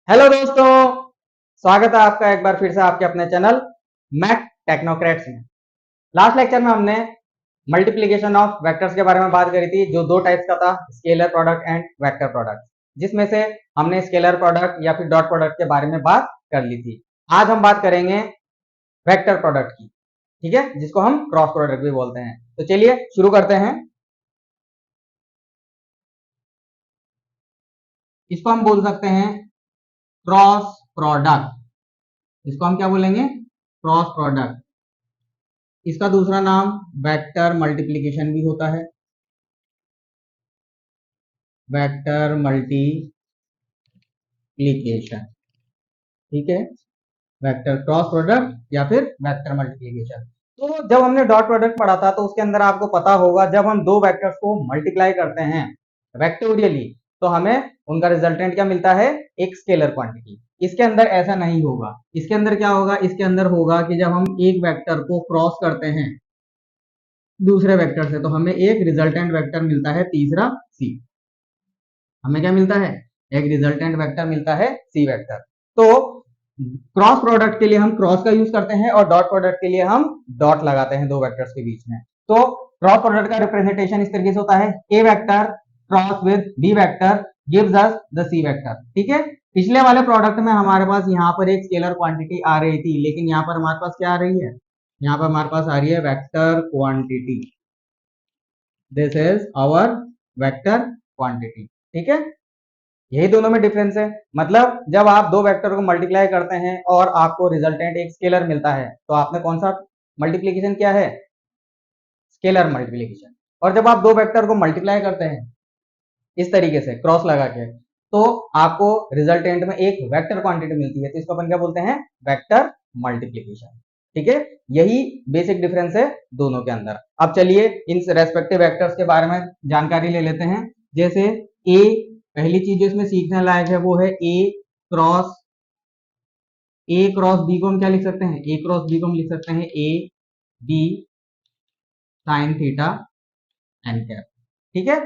Hello दोस्तों, स्वागत है आपका एक बार फिर से आपके अपने चैनल मैथ टेक्नोक्रेट्स में। लास्ट लेक्चर में हमने मल्टीप्लिकेशन ऑफ वेक्टर्स के बारे में बात करी थी, जो दो टाइप्स का था, scalar product and vector product, जिसमें से हमने स्केलर प्रोडक्ट या फिर डॉट प्रोडक्ट के बारे में बात कर ली थी। आज हम बात करेंगे वेक्टर प्रोडक्ट की, ठीक है, जिसको हम क्रॉस प्रोडक्ट भी बोलते हैं। तो चलिए शुरू करते हैं। इसको हम बोल सकते हैं क्रॉस प्रोडक्ट। इसको हम क्या बोलेंगे? Cross product. इसका दूसरा नाम वेक्टर मल्टीप्लिकेशन भी होता है, वेक्टर मल्टीप्लिकेशन, ठीक है, वेक्टर क्रॉस प्रोडक्ट या फिर वेक्टर मल्टीप्लिकेशन। तो जब हमने डॉट प्रोडक्ट पढ़ा था तो उसके अंदर आपको पता होगा, जब हम दो वेक्टर्स को मल्टीप्लाई करते हैं वेक्टोरियली तो हमें उनका रिजल्टेंट क्या मिलता है? एक स्केलर क्वांटिटी। इसके अंदर ऐसा नहीं होगा। इसके अंदर क्या होगा? इसके अंदर होगा कि जब हम एक वेक्टर को क्रॉस करते हैं दूसरे वेक्टर से तो हमें एक रिजल्टेंट वेक्टर मिलता है, तीसरा सी। हमें क्या मिलता है? एक रिजल्टेंट वेक्टर मिलता है, सी वेक्टर। तो क्रॉस प्रोडक्ट के लिए हम क्रॉस का यूज करते हैं और डॉट प्रोडक्ट के लिए हम डॉट लगाते हैं दो वेक्टर्स के बीच में। तो क्रॉस प्रोडक्ट का रिप्रेजेंटेशन इस तरीके से होता है, A vector cross with B vector gives us the C vector, ठीक है। पिछले वाले प्रोडक्ट में हमारे पास यहाँ पर एक स्केलर क्वांटिटी आ रही थी, लेकिन यहाँ पर हमारे पास क्या आ रही है? यहाँ पर हमारे पास आ रही है vector quantity. This is our vector quantity, ठीक है। यही दोनों में डिफरेंस है। मतलब जब आप दो वेक्टर को मल्टीप्लाई करते हैं और आपको रिजल्टेंट एक स्केलर मिलता है तो आपने कौन सा मल्टीप्लीकेशन किया है? Scalar multiplication. और जब आप दो वेक्टर को मल्टीप्लाई करते हैं इस तरीके से क्रॉस लगा के, तो आपको रिजल्टेंट में एक वेक्टर क्वांटिटी मिलती है, तो इसको अपन क्या बोलते हैं? वेक्टर मल्टीप्लीकेशन, ठीक है। यही बेसिक डिफरेंस है दोनों के अंदर। अब चलिए इन रेस्पेक्टिव वेक्टर्स के बारे में जानकारी ले लेते हैं। जैसे ए, पहली चीज जो इसमें सीखने लायक है वो है क्रॉस ए क्रॉस बी को हम क्या लिख सकते हैं? ए क्रॉस बी को हम लिख सकते हैं A B sine theta N cap, ठीक है।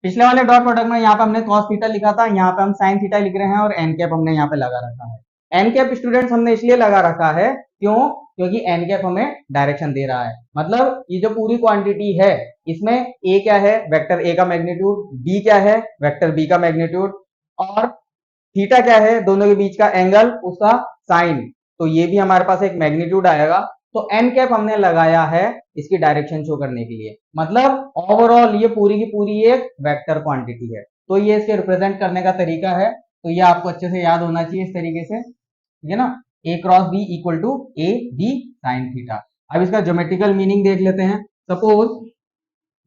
पिछले वाले डॉट प्रोडक्ट में यहाँ पे हमने cos थीटा लिखा था, यहाँ पे हम sin थीटा लिख रहे हैं और एन कैप हमने यहाँ पे लगा रखा है। एन कैप स्टूडेंट्स हमने इसलिए लगा रखा है, क्यों? क्योंकि एन कैप हमें डायरेक्शन दे रहा है। मतलब ये जो पूरी क्वांटिटी है इसमें ए क्या है? वेक्टर ए का मैग्नीट्यूड। बी क्या है? वेक्टर बी का मैग्नीट्यूड। और थीटा क्या है? दोनों के बीच का एंगल, उसका साइन। तो ये भी हमारे पास एक मैग्नीट्यूड आएगा। तो एन कैप हमने लगाया है इसकी डायरेक्शन शो करने के लिए। मतलब ओवरऑल ये पूरी की पूरी एक वेक्टर क्वांटिटी है। तो ये इसके रिप्रेजेंट करने का तरीका है। तो ये आपको अच्छे से याद होना चाहिए इस तरीके से, ठीक है ना। A cross B equal to A B sine theta. अब इसका ज्योमेट्रिकल मीनिंग देख लेते हैं। Suppose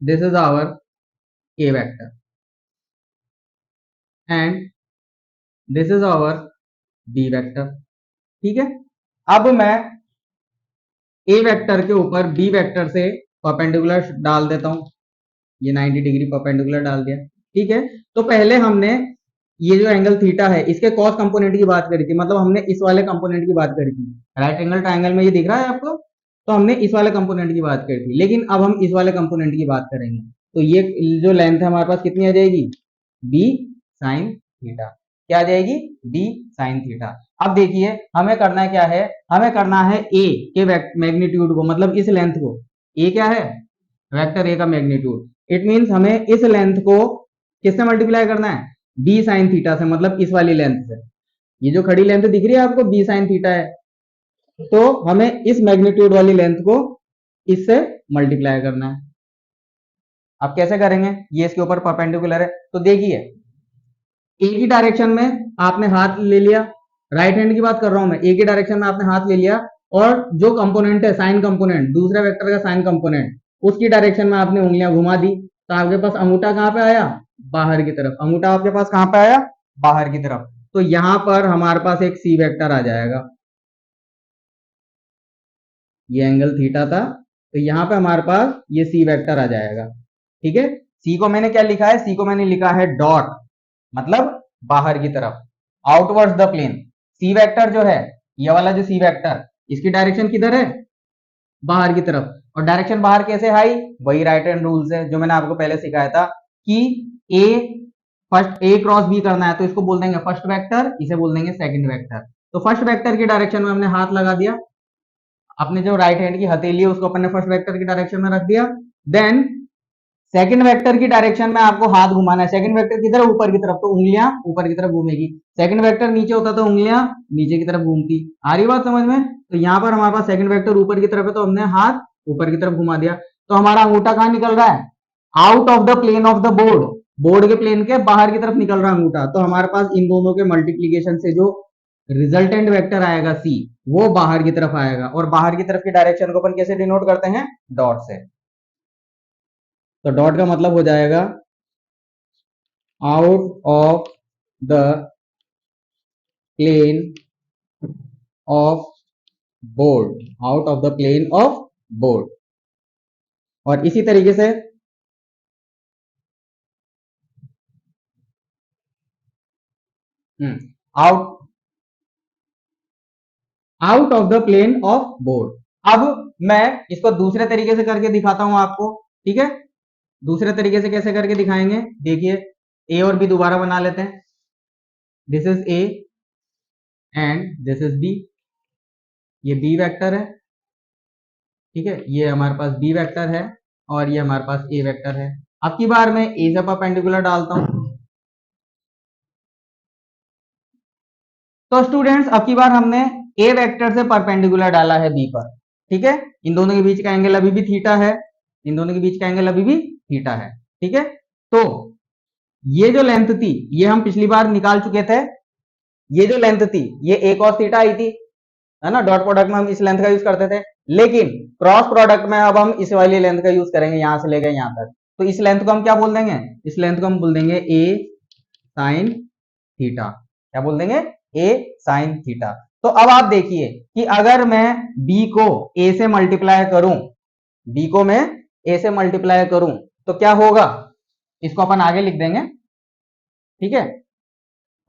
this is our A vector and this is our B vector, ठीक है। अब मैं ए वेक्टर के ऊपर बी वेक्टर से परपेंडिकुलर डाल देता हूं। ये 90 डिग्री परपेंडिकुलर डाल दिया, ठीक है। तो पहले हमने ये जो एंगल थीटा है इसके कॉस कंपोनेंट की बात करी थी, मतलब हमने इस वाले कंपोनेंट की बात करी थी। राइट एंगल ट्रायंगल में ये दिख रहा है आपको, तो हमने इस वाले कंपोनेंट की बात करी थी। लेकिन अब हम इस वाले कंपोनेंट की बात करेंगे, तो ये जो लेंथ है हमारे पास कितनी आ जाएगी? B sine theta. क्या आ जाएगी? B sine theta. अब देखिए हमें करना क्या है? हमें करना है ए के मैग्नीट्यूड को, मतलब इस लेंथ को। ए क्या है? वेक्टर ए का मैग्नीट्यूड। इट मींस हमें इस लेंथ को किससे मल्टीप्लाई करना है? बी साइन थीटा से, मतलब इस वाली लेंथ से। ये जो खड़ी लेंथ दिख रही है आपको, बी साइन थीटा है, तो हमें इस मैग्नीट्यूड वाली लेंथ को इससे मल्टीप्लाई करना है। अब कैसे करेंगे? ये इसके ऊपर परपेंडिकुलर है, तो देखिए ए की डायरेक्शन में आपने हाथ ले लिया, राइट हैंड की बात कर रहा हूं मैं, ए की डायरेक्शन में आपने हाथ ले लिया और जो कंपोनेंट है साइन कंपोनेंट, दूसरे वेक्टर का साइन कंपोनेंट, उसकी डायरेक्शन में आपने उंगलियां घुमा दी, तो आपके पास अंगूठा कहां पे आया? बाहर की तरफ। अंगूठा आपके पास कहां पे आया? बाहर की तरफ। तो यहां पर हमारे पास एक सी वेक्टर आ जाएगा। ये एंगल थीटा था, तो यहां पे हमारे पास ये सी वेक्टर आ जाएगा, ठीक है। सी को मैंने क्या लिखा है? सी को मैंने लिखा है डॉट, मतलब बाहर की तरफ, outwards the plane. C vector जो है, ये वाला जो सी वेक्टर, इसकी डायरेक्शन किधर है? बाहर की तरफ। और डायरेक्शन बाहर कैसे आई? वही राइट हैंड रूल से जो मैंने आपको पहले सिखाया था कि ए फर्स्ट ए क्रॉस बी करना है तो इसको बोल देंगे फर्स्ट वेक्टर, इसे बोल देंगे सेकंड वेक्टर। तो फर्स्ट वेक्टर की डायरेक्शन में हमने हाथ लगा दिया, अपने जो राइट हैंड की हथेली है उसको अपन ने फर्स्ट वेक्टर की डायरेक्शन में रख दिया। देन सेकंड वेक्टर की डायरेक्शन में आपको हाथ घुमाना है। सेकंड वेक्टर किधर, ऊपर की तरफ, तो उंगलियां ऊपर की तरफ घूमेगी। सेकंड वेक्टर नीचे होता तो उंगलियां नीचे की तरफ घूमती। आ रही बात समझ में? तो यहाँ पर हमारे पास सेकंड वेक्टर ऊपर की तरफ है तो हमने हाथ ऊपर की तरफ घुमा दिया। तो हमारा अंगूठा कहाँ निकल रहा है? Out of the plane of the board, board के प्लेन के बाहर की तरफ निकल रहा अंगूठा। तो हमारे पास इन दोनों के मल्टीप्लीकेशन से जो रिजल्टेंट वेक्टर आएगा सी, वो बाहर की तरफ आएगा। और बाहर की तरफ की डायरेक्शन को अपन कैसे डिनोट करते हैं? डॉट से। तो डॉट का मतलब हो जाएगा out of the plane of board, out of the plane of board. और इसी तरीके से out out of the plane of board. अब मैं इसको दूसरे तरीके से करके दिखाता हूं आपको, ठीक है? दूसरे तरीके से कैसे करके दिखाएंगे, देखिए। ए और बी दोबारा बना लेते हैं। This is A and this is B. ये बी वेक्टर है, ठीक है? ये हमारे पास बी वेक्टर है और ये हमारे पास ए वेक्टर है। अब की बार मैं ए से परपेंडिकुलर डालता हूं। तो स्टूडेंट्स अब की बार हमने ए वेक्टर से परपेंडिकुलर डाला है बी पर, ठीक है? इन दोनों के बीच का एंगल अभी भी थीटा है, इन दोनों के बीच का एंगल अभी भी थीटा है, ठीक है? तो ये जो लेंथ थी ये हम पिछली बार निकाल चुके थे। ये जो लेंथ थी ये ए कॉस थीटा आई थी, है ना? डॉट प्रोडक्ट में हम इस लेंथ का यूज करते थे, लेकिन क्रॉस प्रोडक्ट में अब हम इस वाली लेंथ का यूज करेंगे, यहां से लेकर यहां तक। तो इस लेंथ को हम क्या बोल देंगे? इस लेंथ को हम बोल देंगे ए साइन थीटा। क्या बोल देंगे? ए साइन थीटा। तो अब आप देखिए कि अगर मैं बी को ए से मल्टीप्लाई करूं, बी को मैं ए से मल्टीप्लाई करूं तो क्या होगा? इसको अपन आगे लिख देंगे, ठीक है?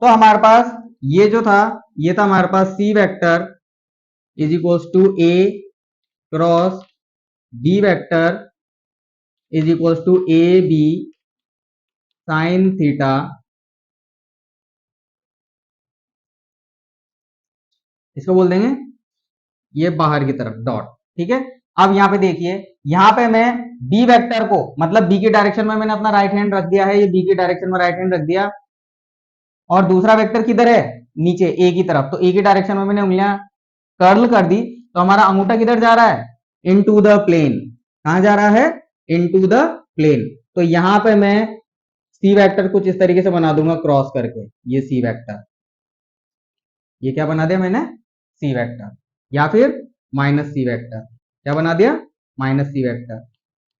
तो हमारे पास ये जो था, ये था हमारे पास C vector is equals to A cross B vector is equals to A B sine theta. इसको बोल देंगे ये बाहर की तरफ डॉट, ठीक है? अब यहां पे देखिए, यहां पे मैं बी वेक्टर को, मतलब बी की डायरेक्शन में मैंने अपना राइट हैंड रख दिया है, ये बी की डायरेक्शन में राइट हैंड रख दिया। और दूसरा वेक्टर किधर है? नीचे ए की तरफ। तो ए की डायरेक्शन में मैंने उंगलियां कर्ल कर दी, तो हमारा अंगूठा किधर जा रहा है? Into the plane. कहां जा रहा है? Into the plane. तो यहां पे मैं सी वेक्टर कुछ इस तरीके से बना दूंगा क्रॉस करके, ये सी वेक्टर, ये क्या बना दिया मैंने? C vector. या फिर माइनस सी वेक्टर। क्या बना दिया? Minus C vector.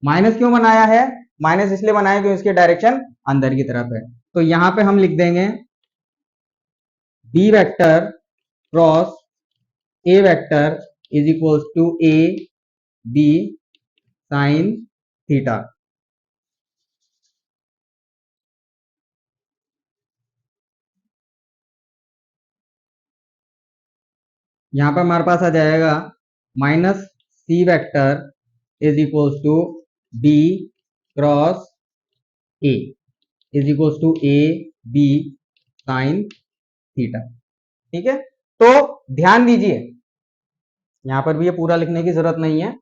माइनस क्यों बनाया है? माइनस इसलिए बनाया क्योंकि इसकी डायरेक्शन अंदर की तरफ है। तो यहां पे हम लिख देंगे B vector cross A vector is equals to A B sine theta. यहां पर हमारे पास आ जाएगा minus C vector is equals to B cross A is equals to A B sine theta, ठीक है? तो ध्यान दीजिए, यहां पर भी ये पूरा लिखने की जरूरत नहीं है,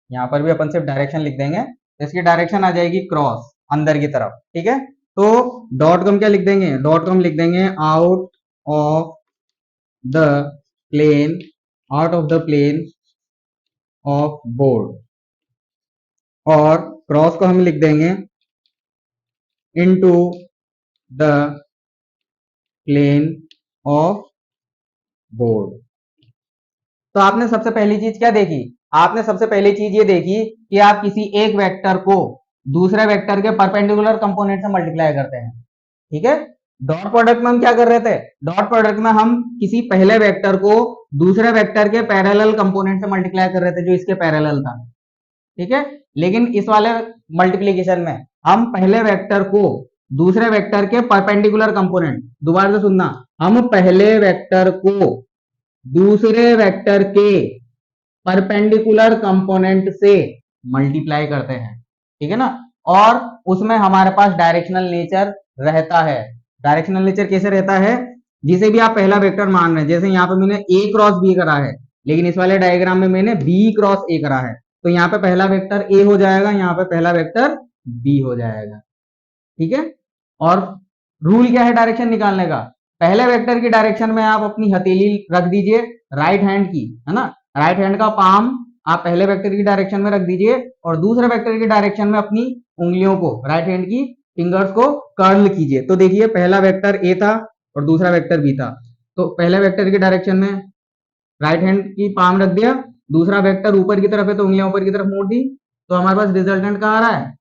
यहां पर भी अपन सिर्फ डायरेक्शन लिख देंगे। इसकी डायरेक्शन आ जाएगी क्रॉस, अंदर की तरफ, ठीक है? तो डॉट को हम क्या लिख देंगे? डॉट को हम लिख देंगे out of the plane, out of the plane of board. और क्रॉस को हम लिख देंगे into the plane of board. तो आपने सबसे पहली चीज क्या देखी? आपने सबसे पहली चीज ये देखी कि आप किसी एक वेक्टर को दूसरे वेक्टर के परपेंडिकुलर कंपोनेंट से मल्टीप्लाई करते हैं, ठीक है? डॉट प्रोडक्ट में हम क्या कर रहे थे? डॉट प्रोडक्ट में हम किसी पहले वेक्टर को दूसरे वेक्टर के पैरेलल कंपोनेंट से मल्टीप्लाई कर रहे थे जो इसके पैरेलल था, ठीक है? लेकिन इस वाले मल्टीप्लीकेशन में हम पहले वेक्टर को दूसरे वेक्टर के परपेंडिकुलर कंपोनेंट, दोबारा से सुनना, हम पहले वेक्टर को दूसरे वेक्टर के परपेंडिकुलर कंपोनेंट से मल्टीप्लाई करते हैं, ठीक है ना? और उसमें हमारे पास डायरेक्शनल नेचर रहता है। डायरेक्शनल नेचर कैसे रहता है, जिसे भी आप पहला वेक्टर मान रहे हैं, जैसे यहाँ पे मैंने ए क्रॉस बी करा है, लेकिन इस वाले डायग्राम में मैंने बी क्रॉस ए करा है, तो यहाँ पे पहला वेक्टर ए हो जाएगा, यहाँ पे पहला वेक्टर बी हो जाएगा। ठीक है, और रूल क्या है डायरेक्शन निकालने का, पहले वेक्टर की डायरेक्शन में आप अपनी हथेली रख दीजिए राइट हैंड की, है ना, राइट हैंड का पाम आप पहले वेक्टर की डायरेक्शन में रख दीजिए, और दूसरे वेक्टर की डायरेक्शन में अपनी उंगलियों को, राइट हैंड की फिंगर्स को कर्ल कीजिए। तो देखिए पहला वेक्टर ए था और दूसरा वेक्टर बी था, तो पहले वेक्टर की डायरेक्शन में राइट हैंड की पाम रख दिया, दूसरा वेक्टर ऊपर की तरफ है तो उंगलियां ऊपर की तरफ मोड़ दी, तो हमारे पास रिजल्टेंट कहाँ आ रहा है,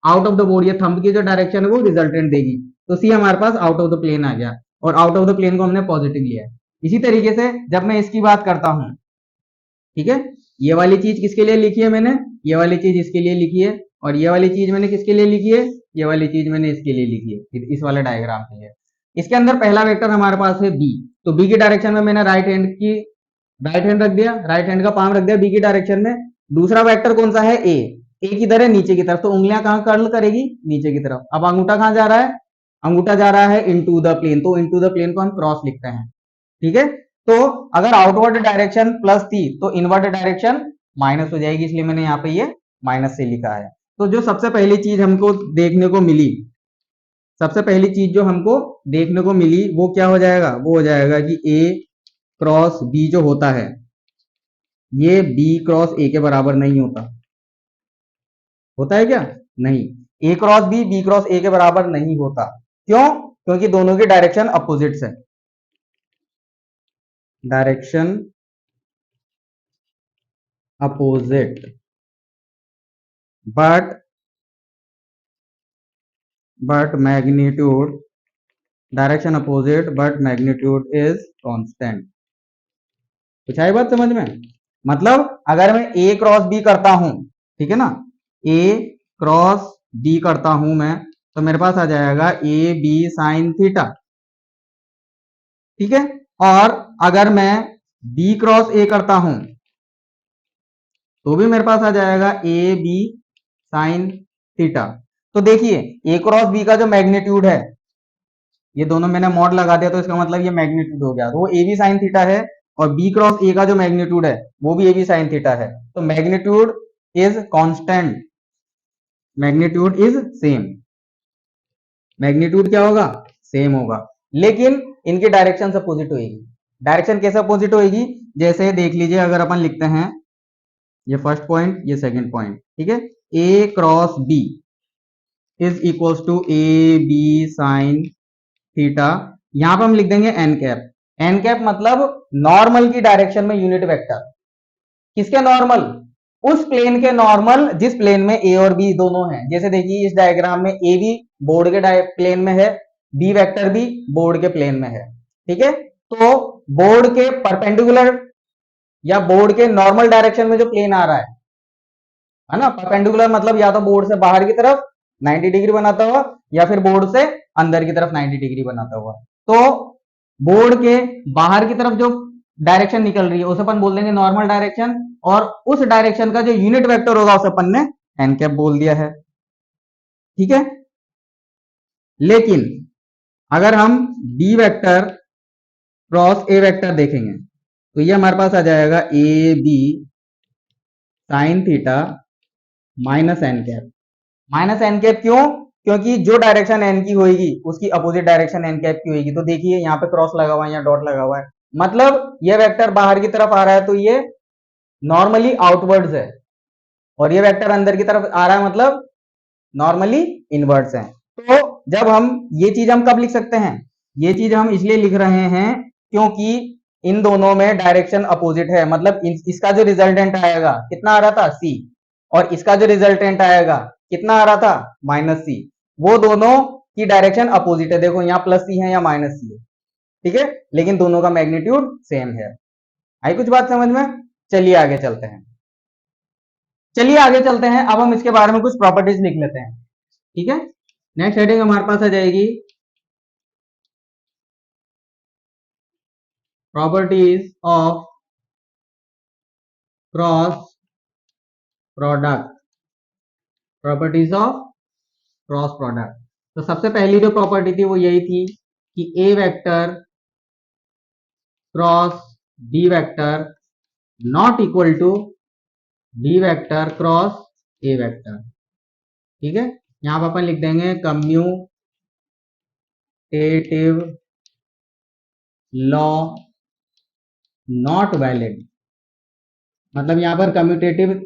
आउट ऑफ द बोर्ड। ये थंब की जो डायरेक्शन है वो रिजल्टेंट देगी, तो सी हमारे पास आउट ऑफ द प्लेन आ गया, और आउट ऑफ द प्लेन को हमने पॉजिटिव लिया है। इसी तरीके से जब मैं इसकी बात करता हूं, ठीक है, ये वाली चीज किसके लिए लिखी है मैंने, ये वाली चीज इसके लिए लिखी है, और ये वाली चीज मैंने किसके लिए लिखी है, ये वाली चीज मैंने इसके लिए लिखी है, इस वाले डायग्राम के लिए। इसके अंदर पहला वेक्टर हमारे पास है बी, तो बी की डायरेक्शन में मैंने राइट हैंड रख दिया, राइट हैंड का पाम रख दिया बी की डायरेक्शन में। दूसरा वेक्टर कौन सा है, ए किधर है, नीचे की तरफ, तो उंगलियां कहां कर्ल करेगी, नीचे की तरफ। अब अंगूठा कहां जा रहा है, अंगूठा जा रहा है इनटू द प्लेन, तो इनटू द प्लेन को हम क्रॉस लिखते हैं। ठीक है, तो अगर आउटवर्ड डायरेक्शन प्लस थी तो इनवर्ड डायरेक्शन माइनस हो जाएगी, इसलिए मैंने यहाँ पे ये माइनस से लिखा है। तो जो सबसे पहली चीज हमको देखने को मिली, सबसे पहली चीज जो हमको देखने को मिली वो क्या हो जाएगा, वो हो जाएगा कि ए क्रॉस बी जो होता है, ये बी क्रॉस ए के बराबर नहीं होता। होता है क्या, नहीं, ए क्रॉस बी क्रॉस ए के बराबर नहीं होता। क्यों, क्योंकि दोनों की डायरेक्शन अपोजिट्स है, direction opposite, but magnitude, direction opposite but magnitude is constant. कुछ आई बात समझ में, मतलब अगर मैं ए क्रॉस बी करता हूं, ठीक है ना, ए क्रॉस बी करता हूं मैं, तो मेरे पास आ जाएगा ए बी साइन थीटा। ठीक है, और अगर मैं बी क्रॉस ए करता हूं तो भी मेरे पास आ जाएगा ए बी साइन थीटा। तो देखिए ए क्रॉस बी का जो मैग्नीट्यूड है, ये दोनों मैंने मॉड लगा दिया तो इसका मतलब ये मैग्नीट्यूड हो गया, तो वो ए बी साइन थीटा है, और बी क्रॉस ए का जो मैग्नीट्यूड है वो भी ए बी साइन थीटा है, तो magnitude is constant, magnitude is same, magnitude क्या होगा, सेम होगा, लेकिन इनकी डायरेक्शन अपोजिट होगी। डायरेक्शन कैसे अपोजिट होगी, जैसे देख लीजिए, अगर अपन लिखते हैं ये फर्स्ट पॉइंट, ये सेकंड पॉइंट, ठीक है, A cross B is equals to A B sine theta, यहां पर हम लिख देंगे एन कैप। एन कैप मतलब नॉर्मल की डायरेक्शन में यूनिट वेक्टर, किसके नॉर्मल, उस प्लेन के नॉर्मल जिस प्लेन में ए और बी दोनों हैं। जैसे देखिए इस डायग्राम में ए भी बोर्ड के प्लेन में है, बी वेक्टर भी बोर्ड के प्लेन में है। ठीक है, तो बोर्ड के परपेंडिकुलर या बोर्ड के नॉर्मल डायरेक्शन में जो प्लेन आ रहा है ना, परपेंडिकुलर मतलब या तो बोर्ड से बाहर की तरफ 90 डिग्री बनाता हुआ, या फिर बोर्ड से अंदर की तरफ 90 डिग्री बनाता हुआ। तो बोर्ड के बाहर की तरफ जो डायरेक्शन निकल रही है उसे अपन बोल देंगे नॉर्मल डायरेक्शन, और उस डायरेक्शन का जो यूनिट वेक्टर होगा उसे अपन ने एन कैप बोल दिया है। ठीक है, लेकिन अगर हम B vector cross A vector देखेंगे तो ये हमारे पास आ जाएगा A B sine theta minus N cap. Minus N cap क्यों, क्योंकि जो डायरेक्शन एन की होगी उसकी अपोजिट डायरेक्शन एन कैप की होगी। तो देखिए यहाँ पे क्रॉस लगा हुआ है, यहाँ डॉट लगा हुआ है, मतलब ये वेक्टर बाहर की तरफ आ रहा है तो ये नॉर्मली आउटवर्ड्स है, और ये वेक्टर अंदर की तरफ आ रहा है मतलब नॉर्मली इनवर्ड्स है। तो जब हम ये चीज हम कब लिख सकते हैं, ये चीज हम इसलिए लिख रहे हैं क्योंकि इन दोनों में डायरेक्शन अपोजिट है, मतलब इसका जो रिजल्टेंट आएगा कितना आ रहा था सी, और इसका जो रिजल्टेंट आएगा कितना आ रहा था माइनस सी, वो दोनों की डायरेक्शन अपोजिट है। देखो यहाँ प्लस सी है या माइनस सी है, ठीक है, लेकिन दोनों का मैग्नीट्यूड सेम है। आई कुछ बात समझ में, चलिए आगे चलते हैं, चलिए आगे चलते हैं, अब हम इसके बारे में कुछ प्रॉपर्टीज लिख लेते हैं। ठीक है, नेक्स्ट हेडिंग हमारे पास आ जाएगी properties of cross product, properties of cross product. तो सबसे पहली जो प्रॉपर्टी थी वो यही थी कि A vector cross B vector not equal to B vector cross A vector. ठीक है, यहां पर अपन लिख देंगे कम्यूटेटिव लॉ नॉट वैलिड, मतलब यहां पर कम्यूटेटिव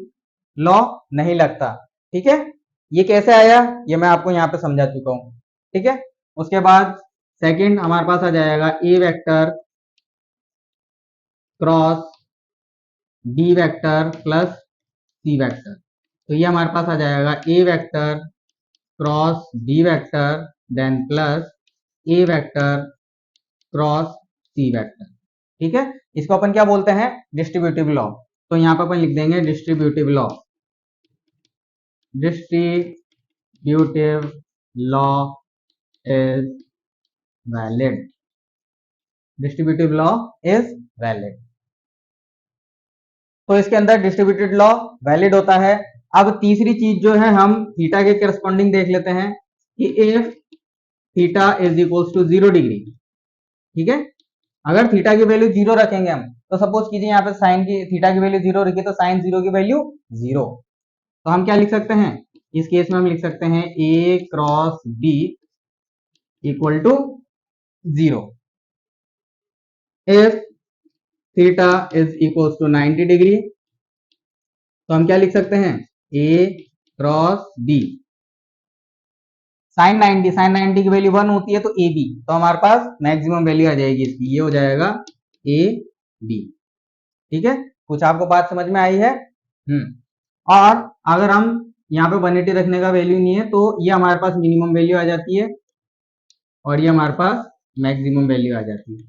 लॉ नहीं लगता। ठीक है, ये कैसे आया ये मैं आपको यहां पे समझा चुका हूं। ठीक है, उसके बाद सेकंड हमारे पास आ जाएगा A vector cross B vector plus C vector. तो ये हमारे पास आ जाएगा A vector cross B vector then plus A vector cross C vector. ठीक है, इसको अपन क्या बोलते हैं, डिस्ट्रीब्यूटिव लॉ। तो यहां पर अपन लिख देंगे distributive law, distributive law is valid, distributive law is valid. तो इसके अंदर डिस्ट्रीब्यूटेड लॉ वैलिड होता है। अब तीसरी चीज जो है हम थीटा के करस्पॉन्डिंग देख लेते हैं कि if theta is equals to 0 degree. ठीक है, अगर थीटा की वैल्यू 0 रखेंगे हम, तो सपोज कीजिए यहाँ पे साइन की थीटा की वैल्यू 0 रखी तो साइन 0 की वैल्यू 0। तो हम क्या लिख सकते हैं, इस केस में हम लिख सकते हैं a cross b equal to 0 if theta is equals to 90 degree. तो हम क्या लिख सकते हैं, a क्रॉस b साइन 90 की वैल्यू 1 होती है तो ए बी, तो हमारे पास मैक्सिमम वैल्यू आ जाएगी इसकी, ये हो जाएगा ए बी। ठीक है, कुछ आपको बात समझ में आई है। और अगर हम यहाँ पे 180 रखने का वैल्यू नहीं है तो ये हमारे पास मिनिमम वैल्यू आ जाती है और ये हमारे पास मैक्सिमम वैल्यू आ जाती है।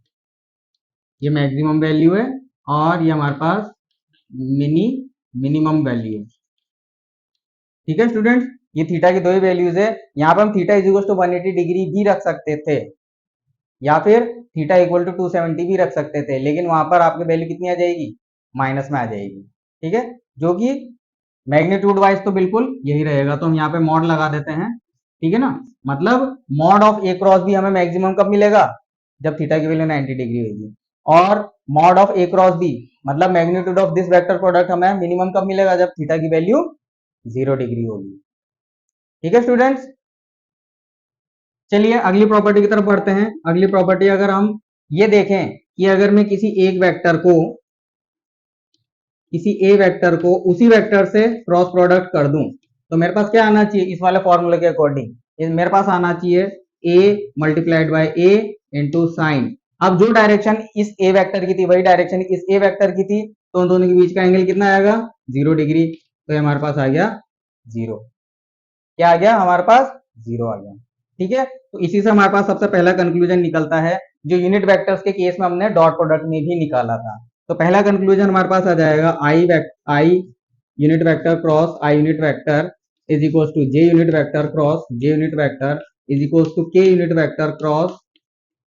ये मैक्सिमम वैल्यू है और ये हमारे पास मिनिमम वैल्यू है। ठीक है स्टूडेंट्स, ये थीटा की दो ही वैल्यूज है। यहाँ पर हम theta is equal to 180 degree भी रख सकते थे या फिर थीटा इक्वल टू 270 भी रख सकते थे, लेकिन वहां पर आपकी वैल्यू कितनी आ जाएगी, माइनस में आ जाएगी। ठीक है, जो कि मैग्नीट्यूड वाइज तो बिल्कुल यही रहेगा। तो हम यहाँ पे मॉड लगा देते हैं। ठीक है ना, मतलब mod of A cross B हमें मैक्सिमम कब मिलेगा, जब थीटा की वैल्यू 90 डिग्री होगी। और mod of A cross B मतलब magnitude of this vector product हमें मिनिमम कब मिलेगा, जब थीटा की वैल्यू 0 डिग्री होगी। ठीक है स्टूडेंट्स, चलिए अगली प्रॉपर्टी की तरफ बढ़ते हैं। अगली प्रॉपर्टी अगर हम ये देखें कि अगर मैं किसी ए वेक्टर को उसी वेक्टर से क्रॉस प्रोडक्ट कर दूं तो मेरे पास क्या आना चाहिए, इस वाले फॉर्मूले के अकॉर्डिंग मेरे पास आना चाहिए a multiplied by a into sine. अब जो डायरेक्शन इस ए वेक्टर की थी वही डायरेक्शन इस ए वेक्टर की थी, तो उन दोनों के बीच का एंगल कितना आएगा, 0 डिग्री। तो हमारे पास आ गया 0, क्या आ गया हमारे पास, 0 आ गया। ठीक है, तो इसी से हमारे पास सबसे पहला कंक्लूजन निकलता है जो यूनिट वेक्टर्स के केस में हमने डॉट प्रोडक्ट में भी निकाला था। तो पहला कंक्लूजन हमारे पास आ जाएगा I unit vector cross I unit vector is equal to J unit vector cross J unit vector is equal to K unit vector cross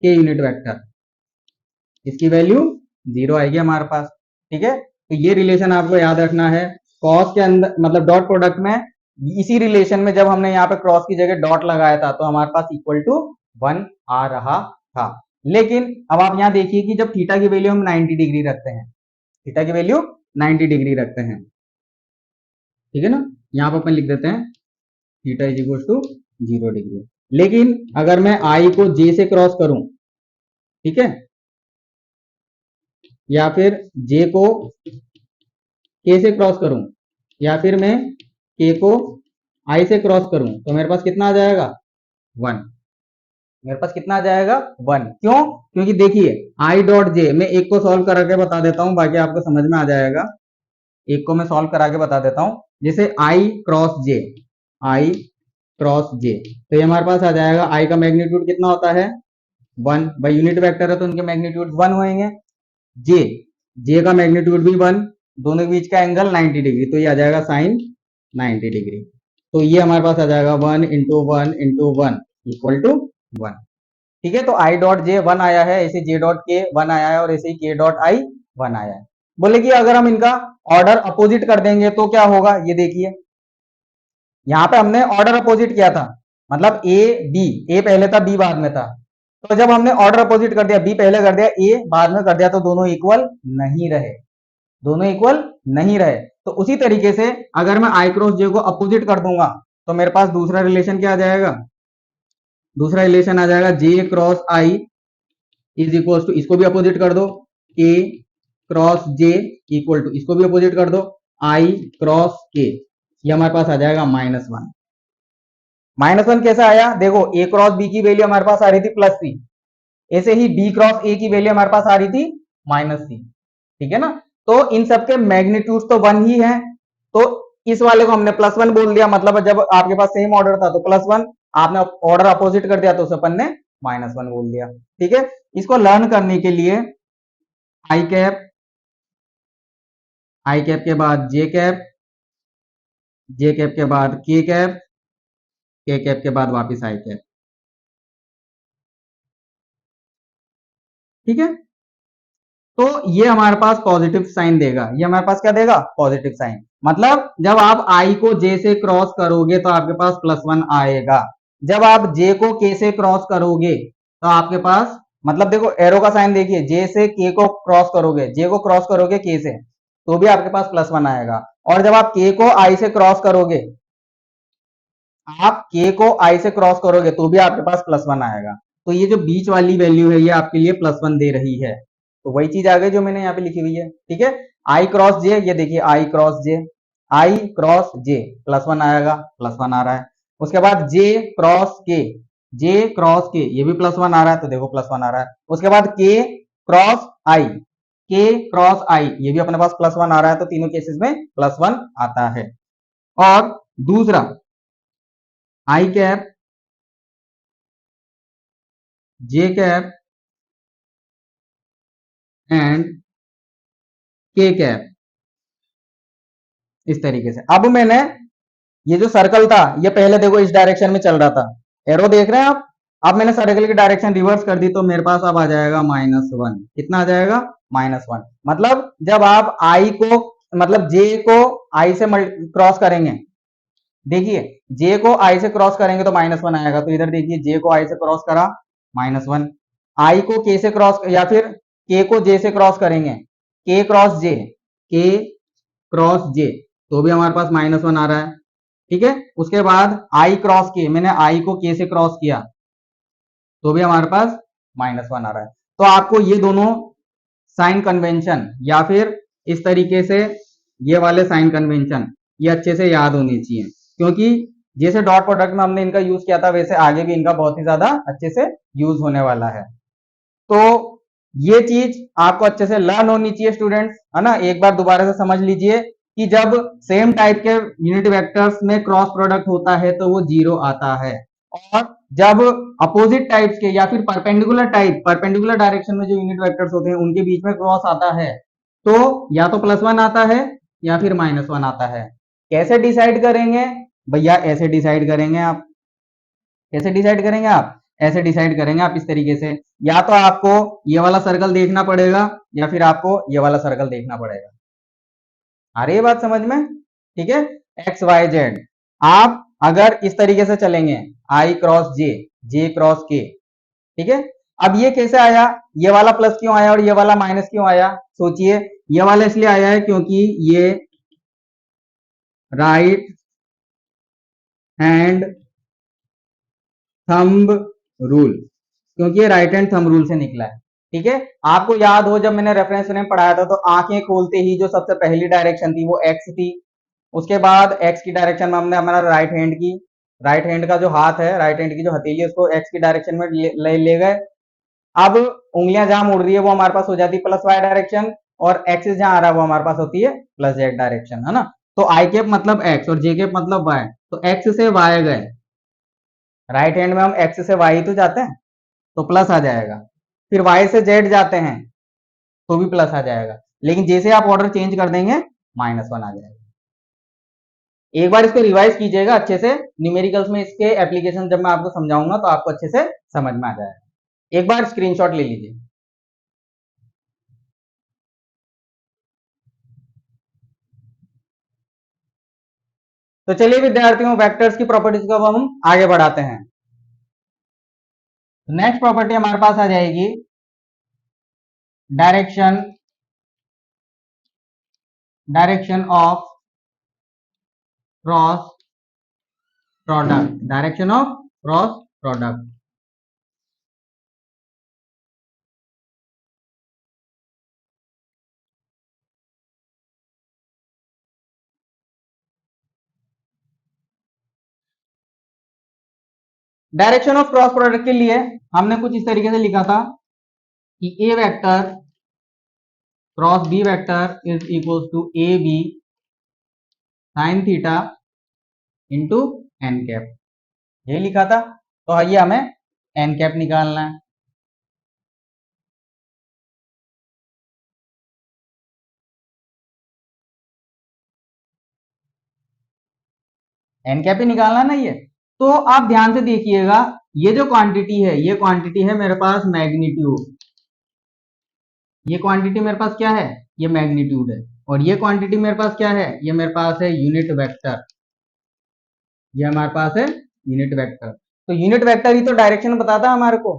K unit vector. इसकी वैल्यू 0 आएगी हमारे पास। ठीक है, तो ये रिलेशन आपको याद रखना है। कॉस के अंदर मतलब डॉट प्रोडक्ट में इसी रिलेशन में जब हमने यहाँ पे क्रॉस की जगह डॉट लगाया था तो हमारे पास इक्वल टू 1 आ रहा था। लेकिन अब आप यहाँ देखिए कि जब थीटा की वैल्यू हम 90 डिग्री रखते हैं, थीटा की वैल्यू 90 डिग्री रखते हैं, ठीक है ना, यहाँ पर अपन लिख देते हैं theta is equal to 0 degree. लेकिन अगर मैं आई को जे से क्रॉस करूं, ठीक है, या फिर जे को के से क्रॉस करूं, या फिर मैं के को आई से क्रॉस करूं, तो मेरे पास कितना आ जाएगा, 1। मेरे पास कितना आ जाएगा, 1। क्यों, क्योंकि देखिए आई डॉट जे, मैं एक को सॉल्व करा के बता देता हूं, बाकी आपको समझ में आ जाएगा। एक को मैं सॉल्व करा के बता देता हूं, जैसे आई क्रॉस जे, आई क्रॉस जे, तो ये हमारे पास आ जाएगा आई का मैग्नीट्यूड कितना होता है, 1। भाई यूनिट वेक्टर है तो उनके मैग्नीट्यूड 1 होंगे। जे, जे का मैग्नीट्यूड भी 1, दोनों के बीच का एंगल 90 डिग्री, तो ये आ जाएगा साइन 90 डिग्री। तो ये हमारे पास आ जाएगा 1 इंटू 1 इंटू 1 इक्वल टू 1। ठीक है, तो आई डॉट जे 1 आया है, ऐसे जे डॉट के 1 आया है और ऐसे ही के डॉट आई 1 आया है। बोले कि अगर हम इनका ऑर्डर अपोजिट कर देंगे तो क्या होगा, ये देखिए यहाँ पे हमने ऑर्डर अपोजिट किया था, मतलब ए बी, ए पहले था बी बाद में था, तो जब हमने ऑर्डर अपोजिट कर दिया, बी पहले कर दिया ए बाद में कर दिया, तो दोनों इक्वल नहीं रहे, दोनों इक्वल नहीं रहे। तो उसी तरीके से अगर मैं आई क्रॉस जे को अपोजिट कर दूंगा तो मेरे पास दूसरा रिलेशन क्या आ जाएगा, दूसरा रिलेशन आ जाएगा J cross I is equal to, इसको भी अपोजिट कर दो, के क्रॉस जे इक्वल टू, इसको भी अपोजिट कर दो, आई क्रॉस के, ये हमारे पास आ जाएगा -1। -1 कैसा आया, देखो ए क्रॉस बी की वैल्यू हमारे पास आ रही थी +3, ऐसे ही बी क्रॉस ए की वैल्यू हमारे पास आ रही थी -3, ठीक है ना। तो इन सबके मैग्नीट्यूड तो 1 ही है, तो इस वाले को हमने +1 बोल दिया, मतलब जब आपके पास सेम ऑर्डर था तो +1, आपने ऑर्डर अपोजिट कर दिया तो उसे अपन ने -1 बोल दिया, ठीक है। इसको लर्न करने के लिए आई कैप, आई कैप के बाद जे कैप, जे कैप के बाद के कैप, के कैप के बाद वापिस आई कैप, ठीक है। तो ये हमारे पास पॉजिटिव साइन देगा, ये हमारे पास क्या देगा, पॉजिटिव साइन। मतलब जब आप आई को जे से क्रॉस करोगे तो आपके पास +1 आएगा, जब आप जे को के से क्रॉस करोगे तो आपके पास, मतलब देखो एरो का साइन देखिए, जे से के को क्रॉस करोगे, जे को क्रॉस करोगे के से, तो भी आपके पास +1 आएगा, और जब आप के को आई से क्रॉस करोगे, आप के को आई से क्रॉस करोगे तो भी आपके पास +1 आएगा। तो ये जो बीच वाली वैल्यू है ये आपके लिए +1 दे रही है, तो वही चीज आ गई जो मैंने यहाँ पे लिखी हुई है, ठीक है। आई क्रॉस जे, ये देखिए आई क्रॉस जे, आई क्रॉस जे +1 आएगा, +1 आ रहा है। उसके बाद जे क्रॉस के, जे क्रॉस के, ये भी +1 आ रहा है, तो देखो +1 आ रहा है। उसके बाद के क्रॉस आई, के क्रॉस आई, ये भी अपने पास +1 आ रहा है, तो तीनों केसेस में +1 आता है। और दूसरा आई कैप, जे कैप एंड के कैप, इस तरीके से। अब मैंने ये जो सर्कल था ये पहले देखो इस डायरेक्शन में चल रहा था, एरो देख रहे हैं आप, अब मैंने सर्कल की डायरेक्शन रिवर्स कर दी तो मेरे पास अब आ जाएगा -1, कितना आ जाएगा, -1। मतलब जब आप आई को, मतलब जे को आई से क्रॉस करेंगे, देखिए जे को आई से क्रॉस करेंगे तो -1 आएगा, तो इधर देखिए जे को आई से क्रॉस करा -1, आई को के से क्रॉस, या फिर के को जे से क्रॉस करेंगे, के क्रॉस जे, के क्रॉस जे, तो भी हमारे पास -1 आ रहा है, ठीक है। उसके बाद आई क्रॉस के, मैंने आई को के से क्रॉस किया तो भी हमारे पास -1 आ रहा है। तो आपको ये दोनों साइन कन्वेंशन या फिर इस तरीके से ये वाले साइन कन्वेंशन ये अच्छे से याद होने चाहिए, क्योंकि जैसे डॉट प्रोडक्ट में हमने इनका यूज किया था वैसे आगे भी इनका बहुत ही ज्यादा अच्छे से यूज होने वाला है। तो ये चीज आपको अच्छे से लर्न होनी चाहिए स्टूडेंट्स, है ना। एक बार दोबारा से समझ लीजिए कि जब सेम टाइप के यूनिट वेक्टर्स में क्रॉस प्रोडक्ट होता है तो वो 0 आता है, और जब अपोजिट टाइप्स के या फिर परपेंडिकुलर टाइप, परपेंडिकुलर डायरेक्शन में जो यूनिट वेक्टर्स होते हैं उनके बीच में क्रॉस आता है तो या तो +1 आता है या फिर -1 आता है। कैसे डिसाइड करेंगे भैया, ऐसे डिसाइड करेंगे आप, कैसे डिसाइड करेंगे आप, ऐसे डिसाइड करेंगे आप इस तरीके से, या तो आपको ये वाला सर्कल देखना पड़ेगा या फिर आपको ये वाला सर्कल देखना पड़ेगा। आ रही है बात समझ में, ठीक है। एक्स वाई जेड, आप अगर इस तरीके से चलेंगे, आई क्रॉस जे, जे क्रॉस के, ठीक है। अब ये कैसे आया, ये वाला प्लस क्यों आया और ये वाला माइनस क्यों आया, सोचिए। ये वाला इसलिए आया है क्योंकि ये राइट हैंड थंब रूल, क्योंकि ये राइट हैंड थंब रूल से निकला है, ठीक है। आपको याद हो जब मैंने रेफरेंस फ्रेम पढ़ाया था तो आंखें खोलते ही जो सबसे पहली डायरेक्शन थी वो एक्स थी, उसके बाद एक्स की डायरेक्शन में हमने हमारा राइट हैंड की, राइट हैंड का जो हाथ है, राइट हैंड की जो हथेली है उसको एक्स की डायरेक्शन में ले गए। अब उंगलियां जहां मुड़ रही है वो हमारे पास हो जाती है +y डायरेक्शन, और एक्सिस जहां आ रहा है वो हमारे पास होती है +z डायरेक्शन, है ना। तो आई कैप मतलब एक्स और जे कैप मतलब वाई, तो एक्स से वाई गए, राइट हैंड में हम एक्स से वाई तो जाते हैं तो प्लस आ जाएगा, फिर वाई से जेड जाते हैं तो भी प्लस आ जाएगा, लेकिन जैसे आप ऑर्डर चेंज कर देंगे -1 आ जाएगा। एक बार इसको रिवाइज कीजिएगा अच्छे से, न्यूमेरिकल्स में इसके एप्लीकेशन जब मैं आपको समझाऊंगा तो आपको अच्छे से समझ में आ जाएगा। एक बार स्क्रीनशॉट ले लीजिए। तो चलिए विद्यार्थियों, वेक्टर्स की प्रॉपर्टीज को अब हम आगे बढ़ाते हैं। नेक्स्ट प्रॉपर्टी हमारे पास आ जाएगी direction direction of cross product. Direction of cross product. Direction of cross product के लिए हमने कुछ इस तरीके से लिखा था कि A vector cross B vector is equal to A B sine theta into n cap, ये लिखा था। तो आइए हमें एन कैप निकालना है। एन कैप ही निकालना ना ये। तो आप ध्यान से देखिएगा, ये जो क्वांटिटी है, ये क्वांटिटी है मेरे पास मैग्नीट्यूड। ये क्वांटिटी मेरे पास क्या है? ये मैग्नीट्यूड है। और ये क्वांटिटी मेरे पास क्या है? ये मेरे पास है यूनिट वेक्टर। ये हमारे पास है यूनिट वेक्टर। तो यूनिट वेक्टर ही तो डायरेक्शन बताता है हमारे को।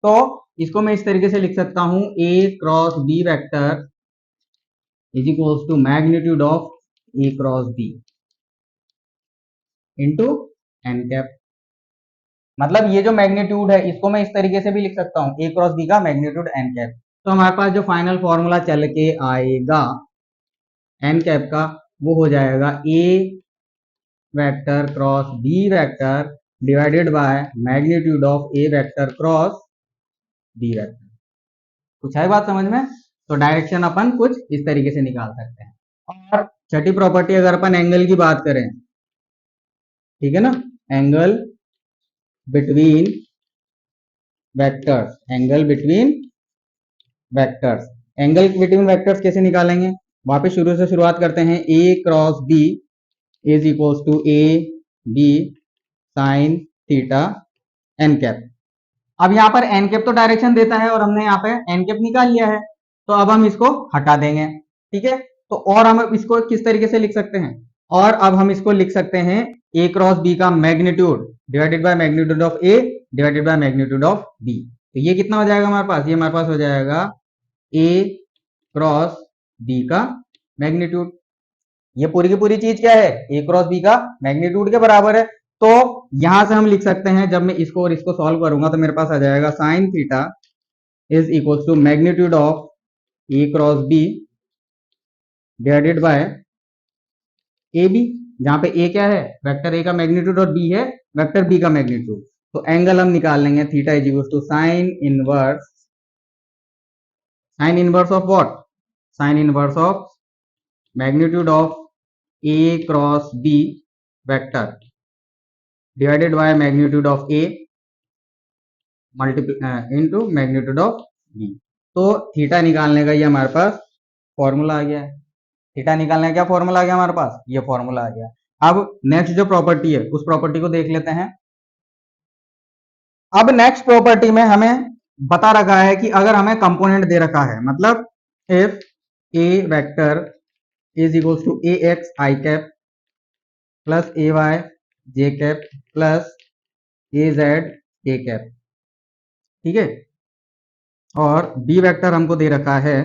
तो इसको मैं इस तरीके से लिख सकता हूं, A cross B vector is equals to magnitude of A cross B into n cap. मतलब ये जो मैग्नीट्यूड है इसको मैं इस तरीके से भी लिख सकता हूं, ए क्रॉस बी का मैग्नीट्यूड एन कैप। तो हमारे पास जो फाइनल फॉर्मूला चल के आएगा एन कैप का, वो हो जाएगा A vector cross B vector divided by magnitude of A vector cross B vector. कुछ है बात समझ में? तो डायरेक्शन अपन कुछ इस तरीके से निकाल सकते हैं। और छठी प्रॉपर्टी, अगर अपन एंगल की बात करें, ठीक है ना, angle between vectors, angle between vectors. Angle between vectors कैसे निकालेंगे? वापस शुरू से शुरुआत करते हैं। A cross B is equals to A B sine theta N cap. अब यहाँ पर एन कैप तो डायरेक्शन देता है और हमने यहाँ पे एन कैप निकाल लिया है, तो अब हम इसको हटा देंगे। ठीक है, तो और हम इसको किस तरीके से लिख सकते हैं? और अब हम इसको लिख सकते हैं ए क्रॉस बी का magnitude divided by magnitude of A divided by magnitude of B. तो ये कितना हो जाएगा हमारे पास? ये हमारे पास हो जाएगा ए क्रॉस बी का मैग्नीट्यूड। ये पूरी की पूरी चीज क्या है? ए क्रॉस बी का मैग्नीट्यूड के बराबर है। तो यहां से हम लिख सकते हैं, जब मैं इसको और इसको सॉल्व करूंगा तो मेरे पास आ जाएगा sine theta is equal to magnitude of A cross B divided by A B, जहां पे ए क्या है? वेक्टर ए का मैग्नीट्यूड और बी है वेक्टर बी का मैग्नीट्यूड। तो एंगल हम निकाल लेंगे, theta is equal to sine inverse of what? Sine inverse of magnitude of A cross B vector divided by magnitude of A multiply into magnitude of B. तो theta निकालने का ये हमारे पास फॉर्मूला आ गया है। थीटा निकालने का क्या फॉर्मूला आ गया हमारे पास? ये फॉर्मूला आ गया। अब नेक्स्ट जो प्रॉपर्टी है उस प्रॉपर्टी को देख लेते हैं। अब नेक्स्ट प्रॉपर्टी में हमें बता रखा है कि अगर हमें कंपोनेंट दे रखा है, मतलब if A vector is equal to A X I cap plus A Y J cap plus A Z K cap, ठीक है, और बी वेक्टर हमको दे रखा है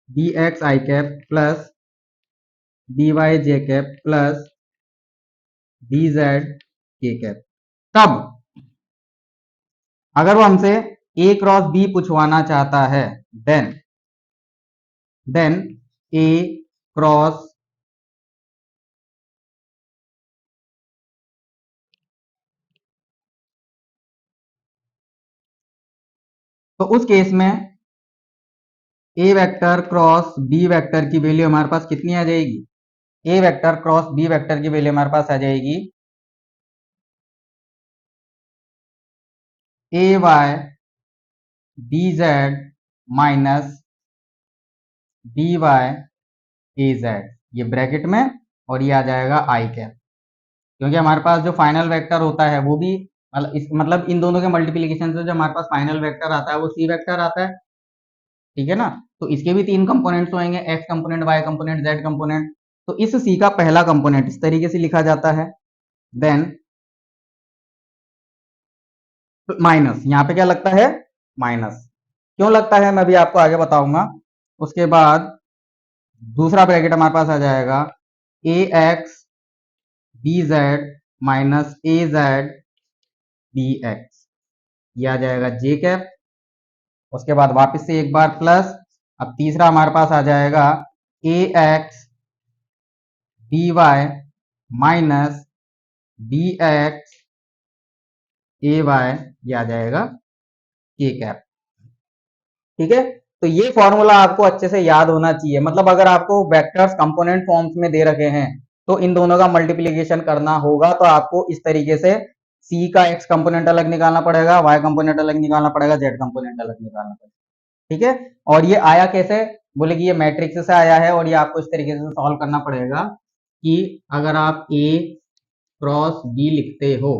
B X I cap plus B Y J cap plus B Z K cap. तब अगर वो हमसे ए क्रॉस बी पूछवाना चाहता है, देन ए क्रॉस तो उस केस में A vector cross B vector की वैल्यू हमारे पास कितनी आ जाएगी? A vector cross B vector की वैल्यू हमारे पास आ जाएगी A Y B Z minus B Y A Z, ये ब्रैकेट में, और ये आ जाएगा आई कैप। क्योंकि हमारे पास जो फाइनल वेक्टर होता है वो भी मतलब इन दोनों के मल्टीप्लीकेशन से जो हमारे पास फाइनल वेक्टर आता है वो सी वेक्टर आता है। ठीक है ना, तो इसके भी तीन कंपोनेंट्स होंगे, X component, Y component, Z component. तो इस सी का पहला कंपोनेंट इस तरीके से लिखा जाता है, देन माइनस, यहां पे क्या लगता है, माइनस। क्यों लगता है मैं भी आपको आगे बताऊंगा। उसके बाद दूसरा ब्रैकेट हमारे पास आ जाएगा A X B Z minus A Z B x, ये आ जाएगा जे कैप। उसके बाद वापस से एक बार प्लस, अब तीसरा हमारे पास आ जाएगा A X B Y minus B X A Y, ये आ जाएगा के कैप। ठीक है, तो ये फॉर्मूला आपको अच्छे से याद होना चाहिए। मतलब अगर आपको वेक्टर्स कंपोनेंट फॉर्म्स में दे रखे हैं तो इन दोनों का मल्टीप्लीकेशन करना होगा, तो आपको इस तरीके से सी का एक्स कंपोनेंट अलग निकालना पड़ेगा, वाई कंपोनेंट अलग निकालना पड़ेगा, जेड कंपोनेंट अलग निकालना पड़ेगा। ठीक है, और ये आया कैसे, बोले कि ये मैट्रिक्स से आया है, और ये आपको इस तरीके से सॉल्व करना पड़ेगा कि अगर आप ए क्रॉस बी लिखते हो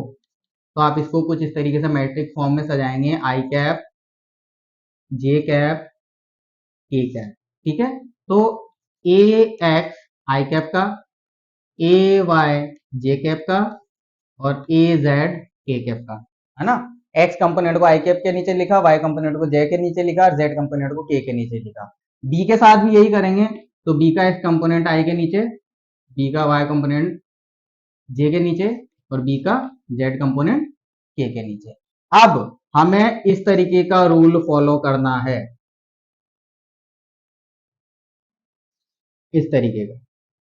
तो आप इसको कुछ इस तरीके से मैट्रिक्स फॉर्म में सजाएंगे, आई कैप जे कैप के कैप। ठीक है, तो ए एक्स आई कैप का, ए वाई जे कैप का, और ए जेड के कैप का, है ना। एक्स कंपोनेंट को आई कैप के नीचे लिखा, वाई कंपोनेंट को जे के नीचे लिखा, और जेड कंपोनेंट को के नीचे लिखा। बी के साथ भी यही करेंगे, तो बी का एक्स कंपोनेंट आई के नीचे, बी का वाई कंपोनेंट जे के नीचे, और बी का जेड कंपोनेंट के नीचे। अब हमें इस तरीके का रूल फॉलो करना है, इस तरीके का।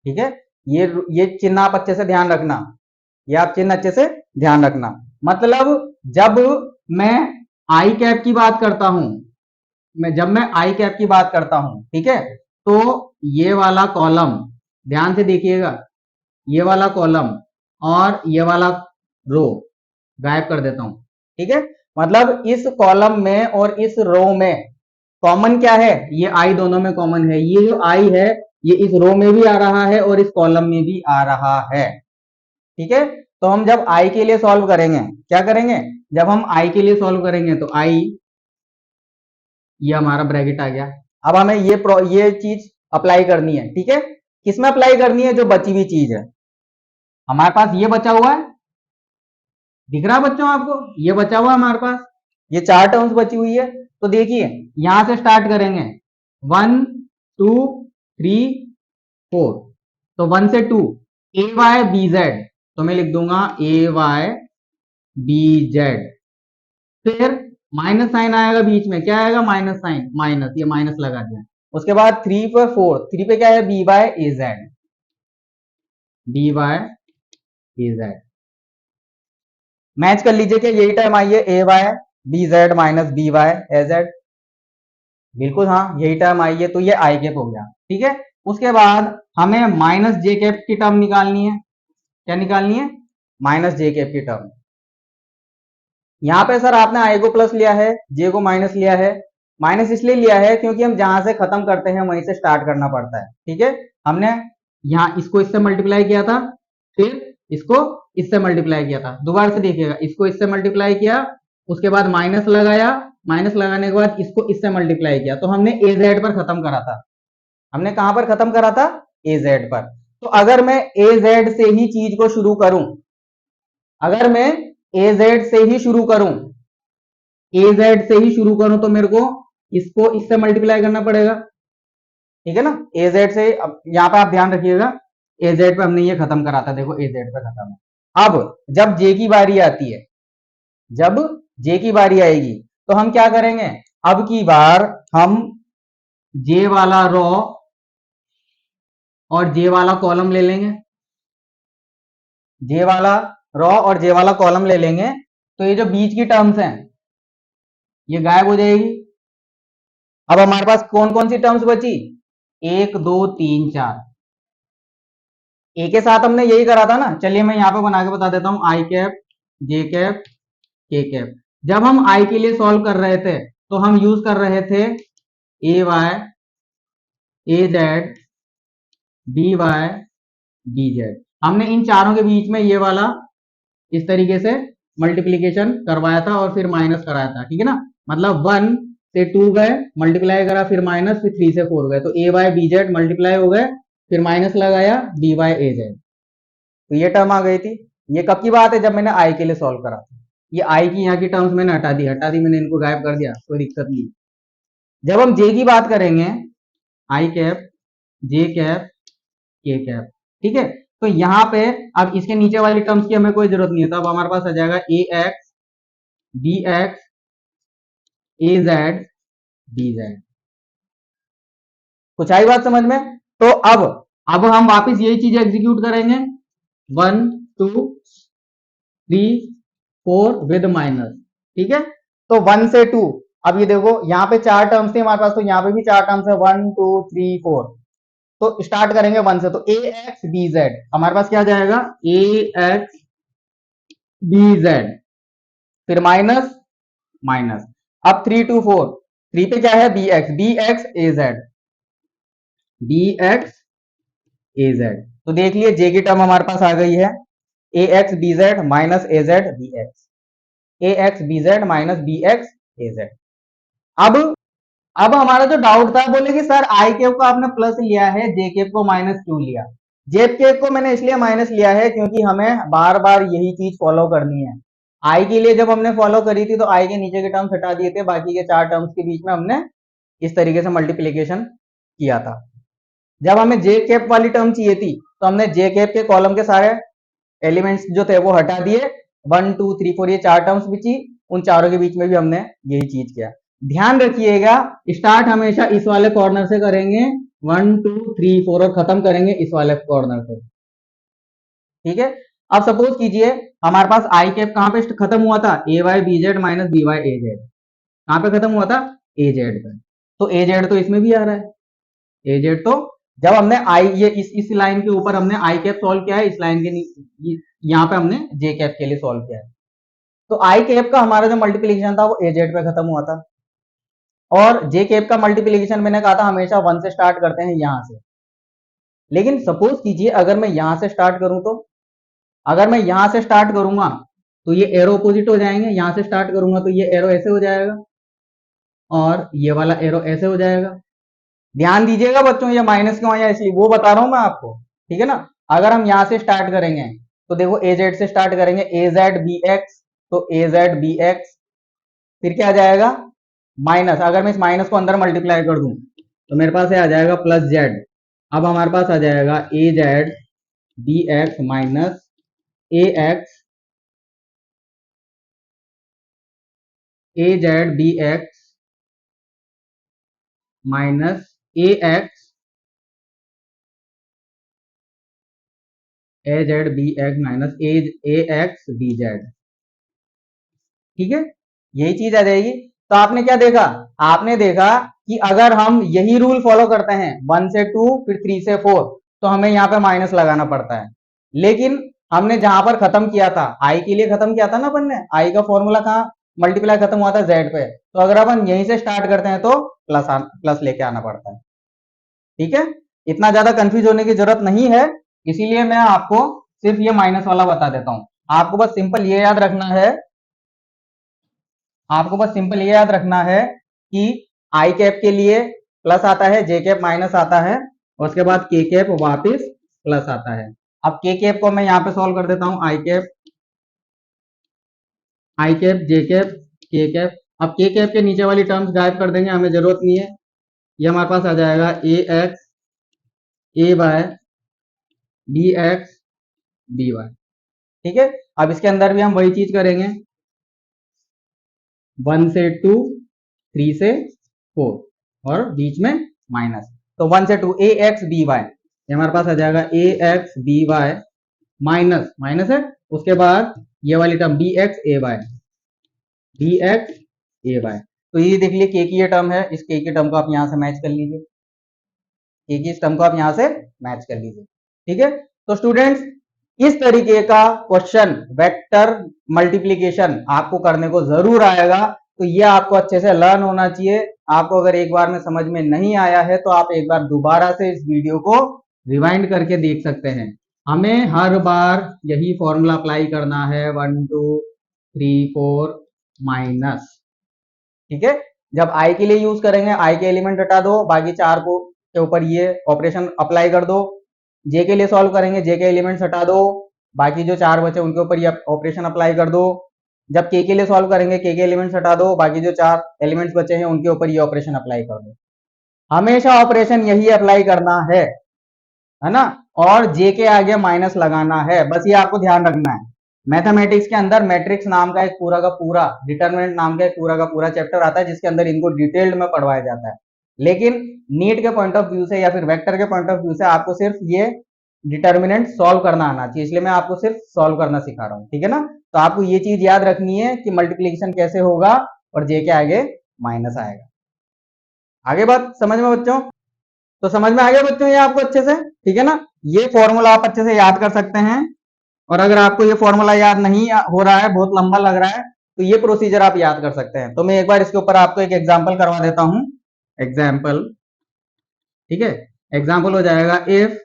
ठीक है, ये चिन्ह आप अच्छे से ध्यान रखना, ये आप चिन्ह अच्छे से ध्यान रखना। मतलब जब मैं आई कैप की बात करता हूं, जब मैं आई कैप की बात करता हूं, ठीक है, तो ये वाला कॉलम ध्यान से देखिएगा, ये वाला कॉलम और ये वाला रो गायब कर देता हूं। ठीक है, मतलब इस कॉलम में और इस रो में कॉमन क्या है, ये आई दोनों में कॉमन है। ये जो आई है ये इस रो में भी आ रहा है और इस कॉलम में भी आ रहा है। ठीक है, तो हम जब आई के लिए सॉल्व करेंगे, क्या करेंगे, जब हम आई के लिए सॉल्व करेंगे तो आई, ये हमारा ब्रैकेट आ गया। अब हमें ये चीज अप्लाई करनी है। ठीक है, किसमें अप्लाई करनी है, जो बची हुई चीज है हमारे पास, ये बचा हुआ है, दिख रहा है बच्चों आपको, ये बचा हुआ है हमारे पास, ये 4 टर्म्स बची हुई है। तो देखिए यहां से स्टार्ट करेंगे, 1 2 3 4, तो 1 से 2 ए वाई बी जेड, तो मैं लिख दूंगा ए वाई बी जेड। फिर माइनस साइन आएगा बीच में, क्या आएगा, माइनस साइन, माइनस, ये माइनस लगा दिया। उसके बाद 3 पे 4, 3 पे क्या है, B Y A Z, B Y A Z. Match कर लीजिए कि यही टाइम आई है, A Y B Z minus B Y A Z, बिल्कुल हाँ यही टर्म आई है, तो ये आई कैप हो गया। ठीक है, उसके बाद हमें माइनस जे कैप की टर्म निकालनी है। क्या निकालनी है, माइनस जे कैप की टर्म। यहां पे सर आपने आई को प्लस लिया है, जे को माइनस लिया है। माइनस इसलिए लिया है क्योंकि हम जहां से खत्म करते हैं वहीं से स्टार्ट करना पड़ता है। ठीक है, हमने यहाँ इसको इससे मल्टीप्लाई किया था, फिर इसको इससे मल्टीप्लाई किया था, दोबारा से देखिएगा, इसको इससे मल्टीप्लाई किया, उसके बाद माइनस लगाया, माइनस लगाने के बाद इसको इससे मल्टीप्लाई किया, तो हमने ए जेड पर खत्म करा था। हमने कहां पर खत्म करा था, ए जेड पर। तो अगर मैं ए जेड से ही चीज को शुरू करूं, अगर मैं ए जेड से ही शुरू करूं, ए जेड से ही शुरू करूं, तो मेरे को इसको इससे मल्टीप्लाई करना पड़ेगा। ठीक है ना, ए जेड से, अब यहां पर आप ध्यान रखिएगा, ए जेड पे हमने ये खत्म करा था, देखो ए जेड पे खत्म है। अब जब जे की बारी आती है, जब जे की बारी आएगी तो हम क्या करेंगे, अब की बार हम जे वाला रो और जे वाला कॉलम ले लेंगे, जे वाला रो और जे वाला कॉलम ले लेंगे, तो ये जो बीच की टर्म्स हैं ये गायब हो जाएगी। अब हमारे पास कौन कौन सी टर्म्स बची, 1 2 3 4। ए के साथ हमने यही करा था ना, चलिए मैं यहां पे बना के बता देता हूं, आई कैप जे कैप के कैप। जब हम आई के लिए सॉल्व कर रहे थे तो हम यूज कर रहे थे A Y A Z B Y B Z. हमने इन चारों के बीच में ये वाला इस तरीके से मल्टीप्लीकेशन करवाया था और फिर माइनस कराया था। ठीक है ना, मतलब 1 से 2 गए, मल्टीप्लाई करा, फिर माइनस, फिर 3 से 4 गए, तो ए वाई बी जेड मल्टीप्लाई हो गए, फिर माइनस लगाया dy az, तो ये टर्म आ गई थी। ये कब की बात है, जब मैंने आई के लिए सॉल्व करा था। ये आई की यहाँ की टर्म्स मैंने हटा दी मैंने इनको गायब कर दिया, कोई दिक्कत नहीं। जब हम जे की बात करेंगे, आई कैप, जे कैप, के कैप, ठीक है, तो यहाँ पे अब इसके नीचे वाली टर्म्स की हमें कोई जरूरत नहीं है, तो अब हमारे पास आ जाएगा A X B X A Z D Z. कुछ आई बात समझ में? तो अब हम वापस यही चीज एग्जीक्यूट करेंगे, 1 2 3 4 विद माइनस, ठीक है। तो 1 से 2, अब ये देखो यहाँ पे 4 टर्म्स थे हमारे पास, तो यहाँ पे भी 4 टर्म्स है, 1 2 3 4। तो स्टार्ट करेंगे 1 से, तो ए एक्स बी जेड, हमारे पास क्या आ जाएगा, ए एक्स बी जेड, फिर माइनस माइनस। अब 3 2 4, 3 पे क्या है, B X A Z, B X A Z. तो देख लिए जे की टर्म हमारे पास आ गई है, A X B Z minus A Z B X, A X B Z minus B X A Z. अब हमारा जो डाउट था, बोले कि सर आई केप को आपने प्लस लिया है, जे केप को माइनस क्यों लिया? जे केप को मैंने इसलिए माइनस लिया है क्योंकि हमें बार बार यही चीज फॉलो करनी है। आई के लिए जब हमने फॉलो करी थी तो आई के नीचे के टर्म्स हटा दिए थे, बाकी के 4 टर्म्स के बीच में हमने इस तरीके से मल्टीप्लीकेशन किया था। जब हमें जे कैप वाली टर्म चाहिए थी तो हमने जे कैप के कॉलम के सारे एलिमेंट्स जो थे वो हटा दिए, 1 2 3 4 ये 4 टर्म्स बची, उन चारों के बीच में भी हमने यही चीज किया। ध्यान रखिएगा, स्टार्ट हमेशा इस वाले कॉर्नर से करेंगे, 1 2 3 4, और खत्म करेंगे इस वाले कॉर्नर से, ठीक है। अब सपोज कीजिए हमारे पास आई कैप कहां पे खत्म हुआ था, A Y B Z minus B Y A Z, कहां पे खत्म हुआ था, ए जेड पे। तो ए जेड तो इसमें भी आ रहा है, ए जेड तो जब हमने आई ये इस लाइन के ऊपर हमने आई कैप सॉल्व किया है, इस लाइन के यहाँ पे हमने जे कैप के लिए सॉल्व किया है, तो आई कैप का हमारा जो मल्टीप्लीकेशन था वो ए जेड पे खत्म हुआ था। और जे कैप का मल्टीप्लीकेशन मैंने कहा था हमेशा 1 से स्टार्ट करते हैं यहां से। लेकिन सपोज कीजिए अगर मैं यहां से स्टार्ट करूं, तो अगर मैं यहां से स्टार्ट करूंगा तो ये एरो अपोजिट हो जाएंगे, यहां से स्टार्ट करूंगा तो ये एरो ऐसे हो जाएगा और ये वाला एरो ऐसे हो जाएगा। ध्यान दीजिएगा बच्चों, ये माइनस क्यों आया इसलिए वो बता रहा हूं मैं आपको, ठीक है ना। अगर हम यहां से स्टार्ट करेंगे तो देखो ए जेड से स्टार्ट करेंगे, ए जेड बी एक्स, तो ए जेड बी एक्स, फिर क्या आ जाएगा, माइनस। अगर मैं इस माइनस को अंदर मल्टीप्लाई कर दूं तो मेरे पास आ जाएगा प्लस जेड। अब हमारे पास आ जाएगा ए Z B x minus A X, A Z B x minus A X A Z B x minus A X B Z, ठीक है, यही चीज आ जाएगी। तो आपने क्या देखा, आपने देखा कि अगर हम यही रूल फॉलो करते हैं 1 से 2 फिर 3 से 4, तो हमें यहाँ पे माइनस लगाना पड़ता है। लेकिन हमने जहां पर खत्म किया था, आई के लिए खत्म किया था ना अपन ने, आई का फॉर्मूला कहाँ मल्टीप्लाई खत्म हुआ था, जेड पे, तो अगर अपन यहीं से स्टार्ट करते हैं तो प्लस लेके आना पड़ता है, ठीक है। इतना ज्यादा कंफ्यूज होने की जरूरत नहीं है, इसीलिए मैं आपको सिर्फ ये माइनस वाला बता देता हूं। आपको बस सिंपल ये याद रखना है, आपको बस सिंपल ये याद रखना है कि आई कैप के लिए प्लस आता है, जे कैप माइनस आता है, और उसके बाद के कैप वापस प्लस आता है। अब के कैप को मैं यहां पे सॉल्व कर देता हूं, आई कैप जे कैप के कैप। अब के कैप के नीचे वाली टर्म्स गायब कर देंगे, हमें जरूरत नहीं है। ये हमारे पास आ जाएगा A X A Y B X B Y, ठीक है। अब इसके अंदर भी हम वही चीज करेंगे, 1 से 2 3 से 4 और बीच में माइनस। तो 1 से 2 ए एक्स बी वाई, हमारे पास आ जाएगा A X B Y minus minus है, उसके बाद ये वाली term B X A Y, B X A Y. तो ये देख लीजिए के की ये टर्म है, इस के की टर्म को आप यहां से मैच कर लीजिए, के की इस टर्म को आप यहां से मैच कर लीजिए, ठीक है। तो स्टूडेंट्स इस तरीके का क्वेश्चन वेक्टर मल्टीप्लीकेशन आपको करने को जरूर आएगा, तो ये आपको अच्छे से लर्न होना चाहिए। आपको अगर एक बार में समझ में नहीं आया है तो आप एक बार दोबारा से इस वीडियो को रिवाइंड करके देख सकते हैं। हमें हर बार यही फॉर्मूला अप्लाई करना है, 1 2 3 4 माइनस, ठीक है। जब आई के लिए यूज करेंगे, आई के एलिमेंट हटा दो, बाकी 4 को के ऊपर ये ऑपरेशन अप्लाई कर दो, जे के लिए सॉल्व करेंगे, जे के एलिमेंट्स हटा दो, बाकी जो 4 बचे उनके ऊपर ये ऑपरेशन अप्लाई कर दो। जब के लिए सॉल्व करेंगे, के एलिमेंट्स हटा दो, बाकी जो 4 एलिमेंट्स बचे हैं उनके ऊपर ये ऑपरेशन अप्लाई कर दो। हमेशा ऑपरेशन यही अप्लाई करना है ना। और जे के आगे माइनस लगाना है, बस ये आपको ध्यान रखना है। मैथमेटिक्स के अंदर मैट्रिक्स नाम का एक पूरा का पूरा, डिटरमिनेंट नाम का एक पूरा का पूरा चैप्टर आता है जिसके अंदर इनको डिटेल्ड में पढ़वाया जाता है। लेकिन नीट के पॉइंट ऑफ व्यू से या फिर वेक्टर के पॉइंट ऑफ व्यू से आपको सिर्फ ये डिटरमिनेंट सॉल्व करना आना चाहिए, इसलिए मैं आपको सिर्फ सॉल्व करना सिखा रहा हूँ, ठीक है ना। तो आपको ये चीज याद रखनी है कि मल्टीप्लीकेशन कैसे होगा और जे के आगे माइनस आएगा। आगे बात समझ में बच्चों? तो समझ में आ गया बच्चों ये आपको अच्छे से, ठीक है ना। ये फॉर्मूला आप अच्छे से याद कर सकते हैं। और अगर आपको ये फॉर्मूला याद नहीं हो रहा है, बहुत लंबा लग रहा है, तो ये प्रोसीजर आप याद कर सकते हैं। तो मैं एक बार इसके ऊपर आपको एक एग्जाम्पल करवा देता हूं। एग्जाम्पल, ठीक है। एग्जाम्पल हो जाएगा if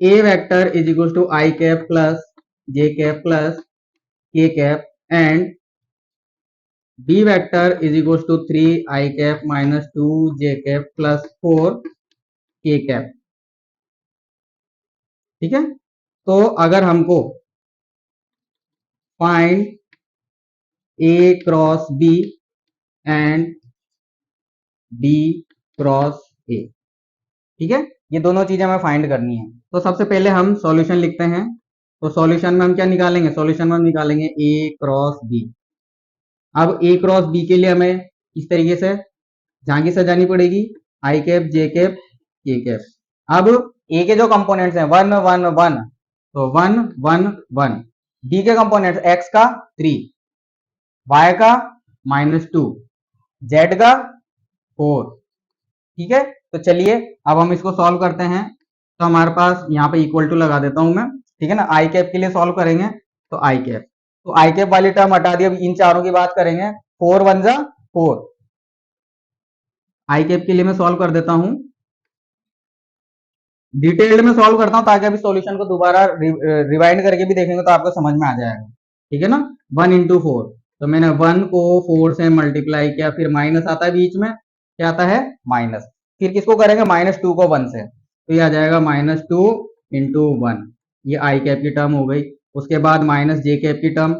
A vector is equal to I cap plus J cap plus K cap and B vector is equal to 3 I cap minus 2 J cap plus 4 K cap, ठीक है। तो अगर हमको find A cross B and B cross A, ठीक है, ये दोनों चीजें हमें फाइंड करनी है। तो सबसे पहले हम सॉल्यूशन लिखते हैं। तो सॉल्यूशन में हम क्या निकालेंगे? सॉल्यूशन में हम निकालेंगे ए क्रॉस बी। अब ए क्रॉस बी के लिए हमें इस तरीके से झांकी सजानी पड़ेगी, आई कैप जे कैप के कैप। अब ए के जो कंपोनेंट्स हैं 1 1 1, तो 1 1 1। बी के कंपोनेंट्स एक्स का 3, वाई का -2, जेड का 4, ठीक है। तो चलिए अब हम इसको सॉल्व करते हैं। तो हमारे पास यहाँ पे इक्वल टू लगा देता हूं मैं, ठीक है ना। आई कैप के लिए सॉल्व करेंगे तो आई कैप, तो आई कैप वाली टर्म हटा दी। अब इन चारों की बात करेंगे, 4 1 जा 4। आई कैप के लिए मैं सॉल्व कर देता हूं, डिटेल्ड में सॉल्व करता हूं ताकि अभी सॉल्यूशन को दोबारा रिवाइंड करके भी देखेंगे तो आपको समझ में आ जाएगा, ठीक है ना। 1 इंटू 4, तो मैंने 1 को 4 से मल्टीप्लाई किया, फिर माइनस आता है बीच में, क्या आता है? माइनस। फिर किसको करेंगे? -2 को 1 से, तो ये आ जाएगा -2 इंटू 1। ये आई कैप की टर्म हो गई। उसके बाद माइनस जे कैप की टर्म,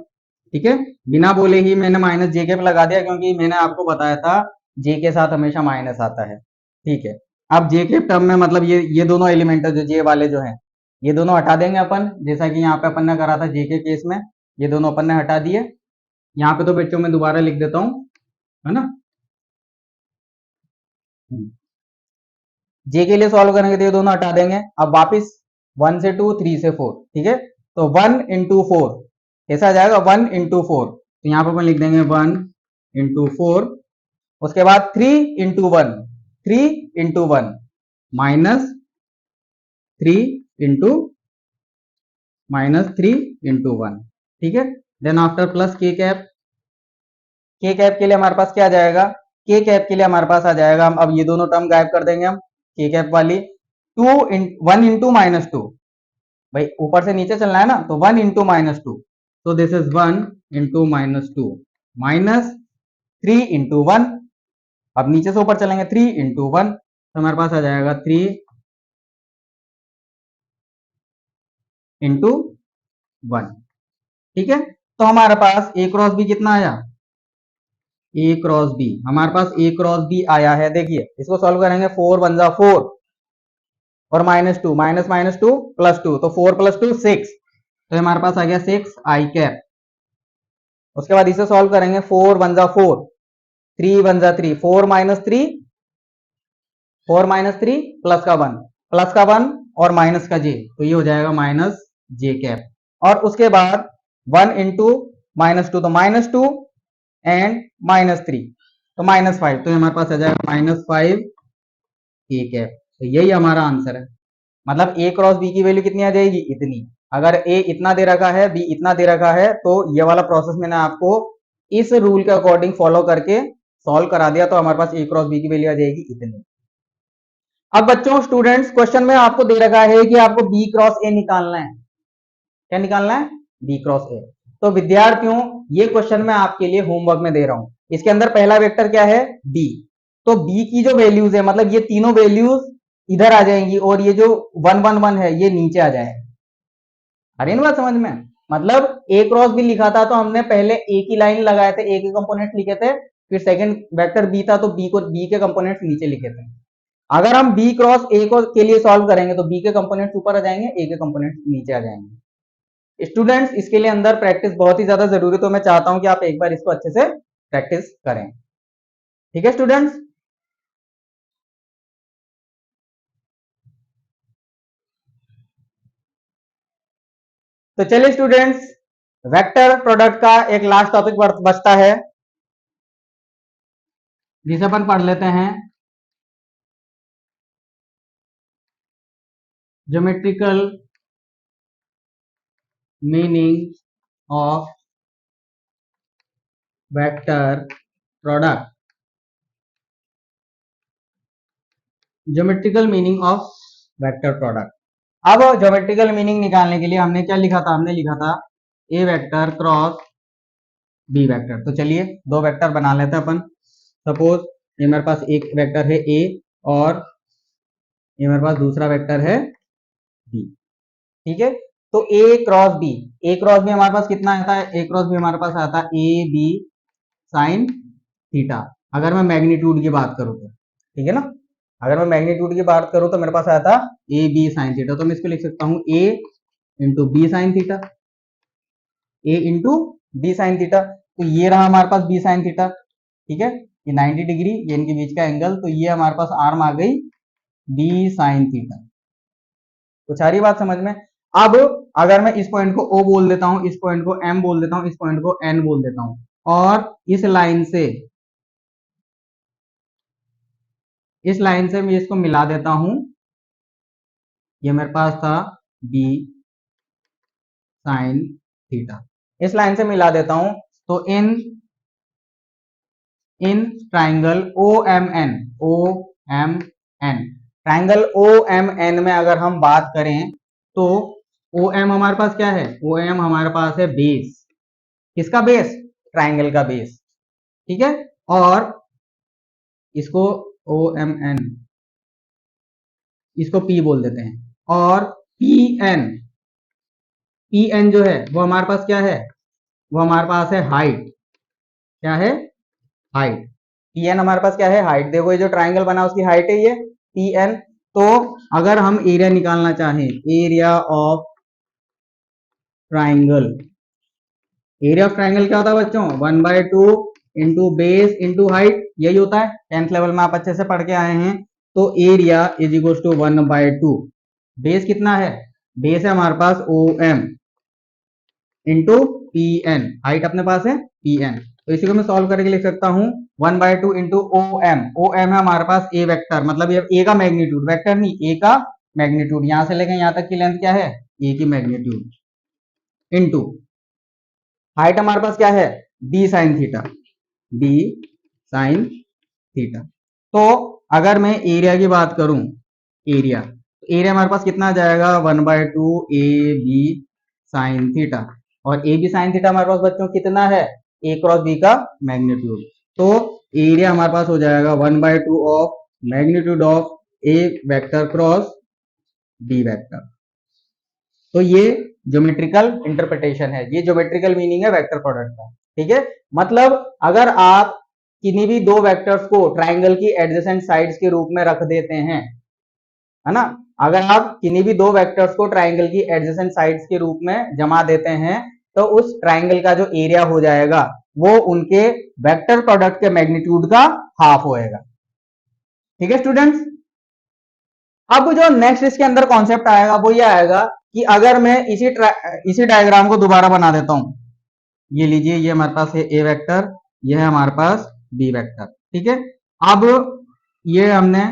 ठीक है। बिना बोले ही मैंने माइनस जे कैप लगा दिया क्योंकि मैंने आपको बताया था जे के साथ हमेशा माइनस आता है, ठीक है। अब जे के टर्म में मतलब ये दोनों एलिमेंट जो जे वाले जो हैं, ये दोनों हटा देंगे अपन, जैसा कि यहाँ पे अपन ने करा था जे के केस में, ये दोनों अपन ने हटा दिए। यहाँ पे तो बच्चों में दोबारा लिख देता हूँ, है ना। जे के लिए सॉल्व करेंगे तो ये दोनों हटा देंगे। अब वापिस 1 से 2, 3 से 4, ठीक है। तो 1 इंटू 4 कैसा आ जाएगा? 1 इंटू 4, तो यहाँ पे अपन लिख देंगे 1 इंटू 4। उसके बाद 3 इंटू 1, 3 इंटू 1 माइनस 3 इंटू -3 × 1, ठीक है। Then after plus K cap, के कैप के लिए हमारे पास क्या आ जाएगा? के कैप के लिए हमारे पास आ जाएगा, अब ये दोनों टर्म गायब कर देंगे हम, के कैप वाली 1 इंटू -2, भाई ऊपर से नीचे चलना है ना, तो 1 इंटू -2, तो this is 1 into -2 minus 3 into 1। अब नीचे से ऊपर चलेंगे, 3 इंटू 1, तो हमारे पास आ जाएगा 3 इंटू 1, ठीक है। तो हमारे पास ए क्रॉस बी कितना आया? ए क्रॉस बी, हमारे पास ए क्रॉस बी आया है। देखिए इसको सॉल्व करेंगे, 4 1 जा 4 और -2 -2 +2, तो 4 + 2 6, तो हमारे पास आ गया 6 आई कैप। उसके बाद इसे सॉल्व करेंगे, 4 1 जा 4, 3 1 जा 3, 4 -3 प्लस का 1, प्लस का 1 और माइनस का जे, तो ये हो जाएगा माइनस जे कैप। और उसके बाद 1 इंटू -2, तो -2 एंड -3, तो -5, तो हमारे पास आ जाएगा -5 के कैप। तो यही हमारा आंसर है। मतलब ए क्रॉस बी की वैल्यू कितनी आ जाएगी? इतनी। अगर ए इतना दे रखा है, बी इतना दे रखा है, तो ये वाला प्रोसेस मैंने आपको इस रूल के अकॉर्डिंग फॉलो करके सॉल्व करा दिया, तो हमारे पास ए क्रॉस बी की वैल्यू आ जाएगी इतनी। अब बच्चों स्टूडेंट्स, क्वेश्चन में आपको दे रखा है कि आपको बी क्रॉस ए निकालना है। क्या निकालना है? B cross A. तो विद्यार्थियों ये क्वेश्चन मैं आपके लिए होमवर्क में दे रहा हूं। इसके अंदर पहला वेक्टर क्या है? बी। तो बी की जो वैल्यूज है, मतलब ये तीनों वैल्यूज इधर आ जाएंगी और ये जो 1 1 1 है ये नीचे आ जाएगा। आ रही है ना बात समझ में? मतलब ए क्रॉस बी लिखा था तो हमने पहले ए की लाइन लगाए थे, ए के कंपोनेंट लिखे थे, फिर सेकंड वेक्टर बी था तो बी के कंपोनेंट्स नीचे लिखे थे। अगर हम बी क्रॉस ए को के लिए सॉल्व करेंगे तो बी के कंपोनेंट्स ऊपर आ जाएंगे, ए के कंपोनेंट्स नीचे आ जाएंगे। स्टूडेंट्स इसके लिए अंदर प्रैक्टिस बहुत ही ज्यादा जरूरी, तो मैं चाहता हूं कि आप एक बार इसको अच्छे से प्रैक्टिस करें। ठीक है स्टूडेंट्स? तो चलिए स्टूडेंट्स, वेक्टर प्रोडक्ट का एक लास्ट टॉपिक बचता है जिसे अपन पढ़ लेते हैं, geometrical meaning of vector product. Geometrical meaning of vector product. अब ज्योमेट्रिकल मीनिंग निकालने के लिए हमने क्या लिखा था? हमने लिखा था ए वेक्टर क्रॉस बी वेक्टर। तो चलिए दो वेक्टर बना लेते हैं अपन। सपोज ये मेरे पास एक वेक्टर है ए और ये मेरे पास दूसरा वेक्टर है बी। ठीक है, तो ए क्रॉस बी हमारे पास कितना आता है? ए क्रॉस बी हमारे पास आता है ए बी साइन थीटा। अगर मैं मैग्नीट्यूड की बात करूं तो, ठीक है ना, अगर मैं मैग्नीट्यूड की बात करूं तो मेरे पास आता ए बी साइन थीटा। तो मैं इसको लिख सकता हूं ए इंटू बी साइन थीटा, ए इंटू बी साइन थीटा। तो ये रहा हमारे पास बी साइन थीटा। ठीक है, ये 90 डिग्री, ये इनके बीच का एंगल, तो ये हमारे पास आर्म आ गई बी साइन थीटा। कुछ आ रही बात समझ में? अब अगर मैं इस पॉइंट को ओ बोल देता हूं, इस पॉइंट को एम बोल देता हूं, इस पॉइंट को एन बोल देता हूं, और इस लाइन से मैं इसको मिला देता हूं, ये मेरे पास था बी साइन थीटा। इस लाइन से मिला देता हूं तो in triangle O M N triangle O M N में अगर हम बात करें तो ओ एम हमारे पास क्या है? ओ एम हमारे पास है बेस। किसका बेस? ट्राइंगल का बेस। ठीक है, और इसको ओ एम एन, इसको पी बोल देते हैं। और पी एन जो है वो हमारे पास क्या है? वो हमारे पास है हाइट। क्या है? हाइट। पी एन हमारे पास क्या है? हाइट। देखो ये जो ट्राइंगल बना उसकी हाइट है ये पी एन। तो अगर हम एरिया निकालना चाहें, area of triangle, area of triangle क्या होता है बच्चों? 1/2 इंटू बेस इंटू हाइट, यही होता है। 10th लेवल में आप अच्छे से पढ़ के आए हैं। तो area is equal to 1/2। Base कितना है? बेस है हमारे पास O M into P N, height अपने पास है पी एन। तो इसी को मैं सॉल्व करके लिख सकता हूं 1/2 into O M. O M है हमारे पास ए वेक्टर, मतलब ये ए का मैग्नीट्यूड, वेक्टर नहीं, ए का मैग्नीट्यूड। यहां से लेकर यहां तक की लेंथ क्या है? ए की मैग्नीट्यूड इंटू हाइट हमारे पास क्या है? B sine theta, B sine theta. तो अगर मैं एरिया की बात करूं, एरिया, तो एरिया हमारे पास कितना आ जाएगा? 1/2 ए बी साइन थीटा। और ए बी साइन थीटा हमारे पास बच्चों कितना है? ए क्रॉस बी का मैग्नीट्यूड। तो एरिया हमारे पास हो जाएगा 1/2 of magnitude of A vector cross B vector. तो ये ज्योमेट्रिकल इंटरप्रिटेशन है, ये ज्योमेट्रिकल मीनिंग है वेक्टर प्रोडक्ट का। ठीक है, मतलब अगर आप किन्हीं भी दो वेक्टर्स को ट्राइंगल की एडजेसेंट साइड्स के रूप में रख देते हैं, है ना, अगर आप किन्हीं भी दो वेक्टर्स को ट्राइंगल की एडजेसेंट साइड्स के रूप में जमा देते हैं तो उस ट्राइंगल का जो एरिया हो जाएगा वो उनके वेक्टर प्रोडक्ट के मैग्नीट्यूड का हाफ होएगा। ठीक है स्टूडेंट्स? अब जो नेक्स्ट इसके अंदर कॉन्सेप्ट आएगा वो ये आएगा कि अगर मैं इसी डायग्राम को दोबारा बना देता हूं, ये लीजिए, ये हमारे पास है ए वेक्टर, ये है हमारे पास बी वेक्टर। ठीक है, अब ये हमने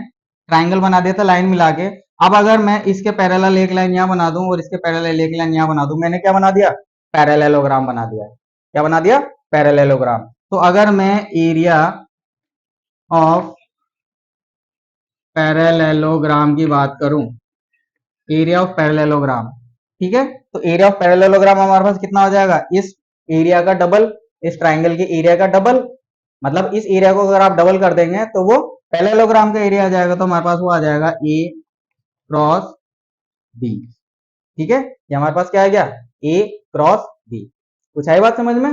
ट्राइंगल बना दिया था लाइन मिला के। अब अगर मैं इसके पैरेलल एक लाइन यहां बना दूं और इसके पैरेलल एक लाइन यहां बना दूं, मैंने क्या बना दिया? पैरेललोग्राम बना दिया। क्या बना दिया? पैरेललोग्राम। तो अगर मैं एरिया ऑफ पैरेललोग्राम की बात करूं, एरिया ऑफ पैरेललोग्राम, ठीक है, तो एरिया ऑफ पैरेललोग्राम हमारे पास कितना हो जाएगा? इस एरिया का डबल, इस ट्राइंगल के एरिया का डबल। मतलब इस एरिया को अगर आप डबल कर देंगे तो वो पैरेललोग्राम का एरिया आ जाएगा। तो हमारे पास वो आ जाएगा ए क्रॉस बी। ठीक है, ये हमारे पास क्या आ गया, ए क्रॉस बी। कुछ आई बात समझ में?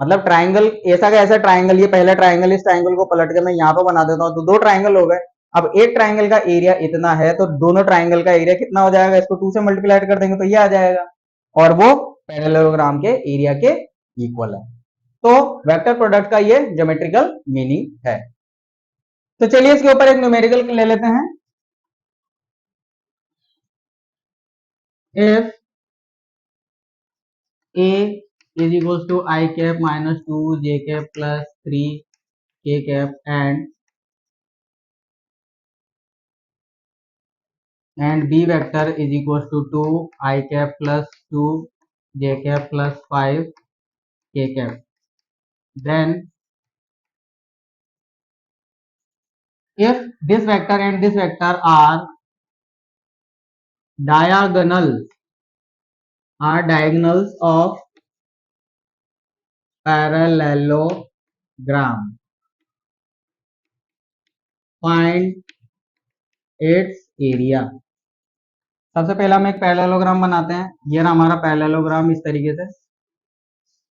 मतलब ट्राइंगल ऐसा का ऐसा ट्राइंगल, ये पहला ट्राइंगल, इस ट्राइंगल को पलट के मैं यहाँ पे बना देता हूँ तो दो ट्राइंगल हो गए। अब एक ट्राइंगल का एरिया इतना है तो दोनों ट्राइंगल का एरिया कितना हो जाएगा, इसको 2 से मल्टीप्लाई कर देंगे तो ये आ जाएगा, और वो पैरेललोग्राम के एरिया के इक्वल है। तो वेक्टर प्रोडक्ट का ये ज्योमेट्रिकल मीनिंग है। तो चलिए इसके ऊपर एक न्यूमेरिकल ले लेते हैं। If a is equals to I cap minus 2 j cap plus 3 k cap and b vector is equals to 2 I cap plus 2 j cap plus 5 k cap, then if this vector and this vector are diagonals of parallelogram, find its area। सबसे पहले हम एक parallelogram बनाते हैं। ये ना हमारा parallelogram इस तरीके से,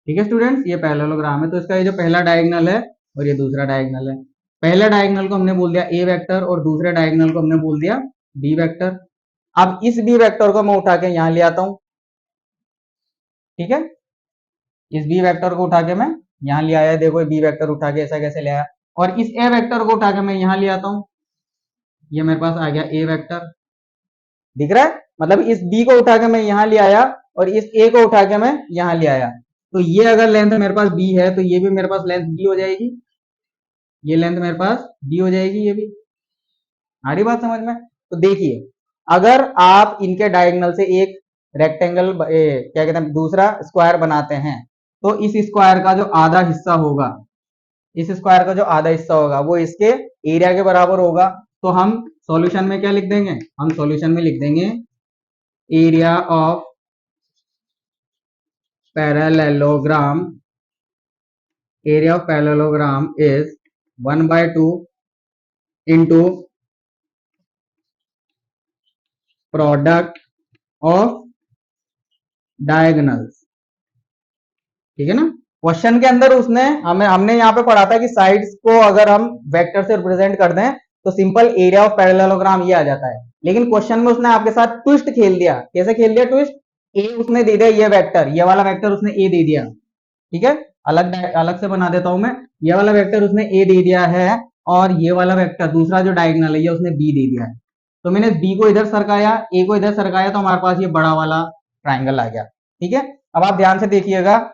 ठीक है स्टूडेंट्स, ये पैरेललोग्राम है। तो इसका ये जो पहला डायगोनल है और ये दूसरा डायगोनल है। पहले डायगोनल को हमने बोल दिया ए वेक्टर और दूसरे डायगोनल को हमने बोल दिया बी वेक्टर। अब इस बी वेक्टर को मैं उठा के यहां ले आता हूं, ठीक है, इस बी वेक्टर को उठा के मैं यहां ले आया, देखो बी वेक्टर उठा के ऐसा कैसे ले आया, और इस ए वेक्टर को उठा के मैं यहां ले आता हूं, ये मेरे पास आ गया ए वेक्टर, दिख रहा है। मतलब इस बी को उठा के मैं यहां ले आया और इस ए को उठा के मैं यहां ले आया, तो ये अगर लेंथ मेरे पास बी है तो ये भी मेरे पास लेंथ बी हो जाएगी, ये लेंथ मेरे पास बी हो जाएगी, ये भी आ रही बात समझ में। तो देखिए, अगर आप इनके डायगोनल से एक रेक्टेंगल क्या कहते हैं दूसरा स्क्वायर बनाते हैं, तो इस स्क्वायर का जो आधा हिस्सा होगा, इस स्क्वायर का जो आधा हिस्सा होगा वो इसके एरिया के बराबर होगा। तो हम सॉल्यूशन में क्या लिख देंगे, हम सॉल्यूशन में लिख देंगे area of parallelogram, area of parallelogram is 1/2 into product of diagonals, ठीक है ना। क्वेश्चन के अंदर उसने हमने यहाँ पे पढ़ा था कि साइड्स को अगर हम वेक्टर से रिप्रेजेंट कर दें तो सिंपल एरिया ऑफ पैरेललोग्राम ये आ जाता है। लेकिन क्वेश्चन में उसने आपके साथ ट्विस्ट खेल दिया। कैसे खेल दिया ट्विस्ट, ए उसने दे दिया ये वेक्टर, ये वाला वेक्टर उसने ए दे दिया, ठीक है, अलग अलग से बना देता हूं मैं, ये वाला वेक्टर उसने ए दे दिया है और ये वाला वेक्टर दूसरा जो डायगोनल है ये उसने बी दे दिया है। तो मैंने बी को इधर सरकाया, ए को इधर सरकाया, तो हमारे पास ये बड़ा वाला ट्राइंगल आ गया, ठीक है। अब आप ध्यान से देखिएगा,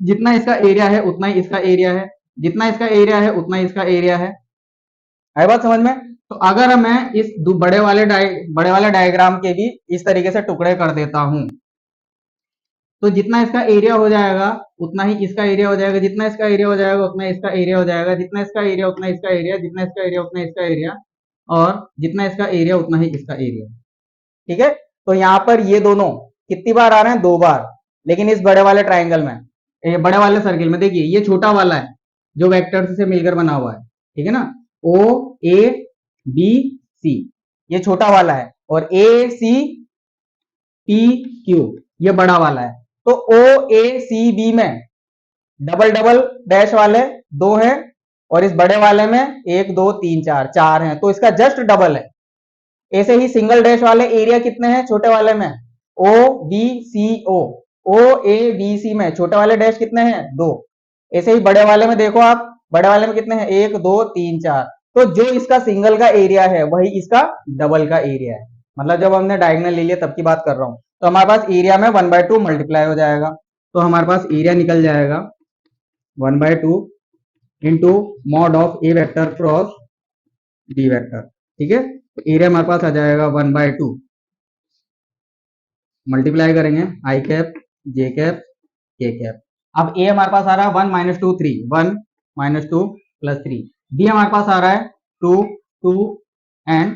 जितना इसका एरिया है उतना ही इसका एरिया है, जितना इसका एरिया है उतना ही इसका एरिया है, आई बात समझ में। तो अगर मैं इस बड़े वाले डायग्राम के भी इस तरीके से टुकड़े कर देता हूं, तो जितना इसका एरिया हो जाएगा उतना ही इसका एरिया हो जाएगा, जितना इसका एरिया हो जाएगा उतना इसका एरिया हो जाएगा, जितना इसका एरिया उतना इसका एरिया, जितना इसका एरिया उतना इसका एरिया, और जितना इसका एरिया उतना ही इसका एरिया, ठीक है। तो यहाँ पर ये दोनों कितनी बार आ रहे हैं, 2 बार। लेकिन इस बड़े वाले ट्राइंगल में, बड़े वाले सर्किल में देखिए, ये छोटा वाला है जो वेक्टर से मिलकर बना हुआ है, ठीक है ना, ओ ए बी सी, ये छोटा वाला है, और ए सी पी क्यू ये बड़ा वाला है। तो ओ ए सी बी में डबल डबल डैश वाले 2 हैं, और इस बड़े वाले में 1 2 3 4 4 हैं, तो इसका जस्ट डबल है। ऐसे ही सिंगल डैश वाले एरिया कितने हैं छोटे वाले में, O B C O, O A B C में छोटे वाले डैश कितने हैं, 2। ऐसे ही बड़े वाले में देखो आप, बड़े वाले में कितने हैं, 1 2 3 4। तो जो इसका सिंगल का एरिया है वही इसका डबल का एरिया है। मतलब जब हमने डायगोनल ले लिया तब की बात कर रहा हूं। तो हमारे पास एरिया में 1/2 मल्टीप्लाई हो जाएगा, तो हमारे पास एरिया निकल जाएगा 1/2 into mod of A vector cross B vector, ठीक है। तो एरिया हमारे पास आ जाएगा 1/2, मल्टीप्लाई करेंगे आई कैप जे कैप के कैप। अब ए हमारे पास आ रहा है 1 - 2 3, 1 - 2 + 3, बी हमारे पास आ रहा है 2 2 एंड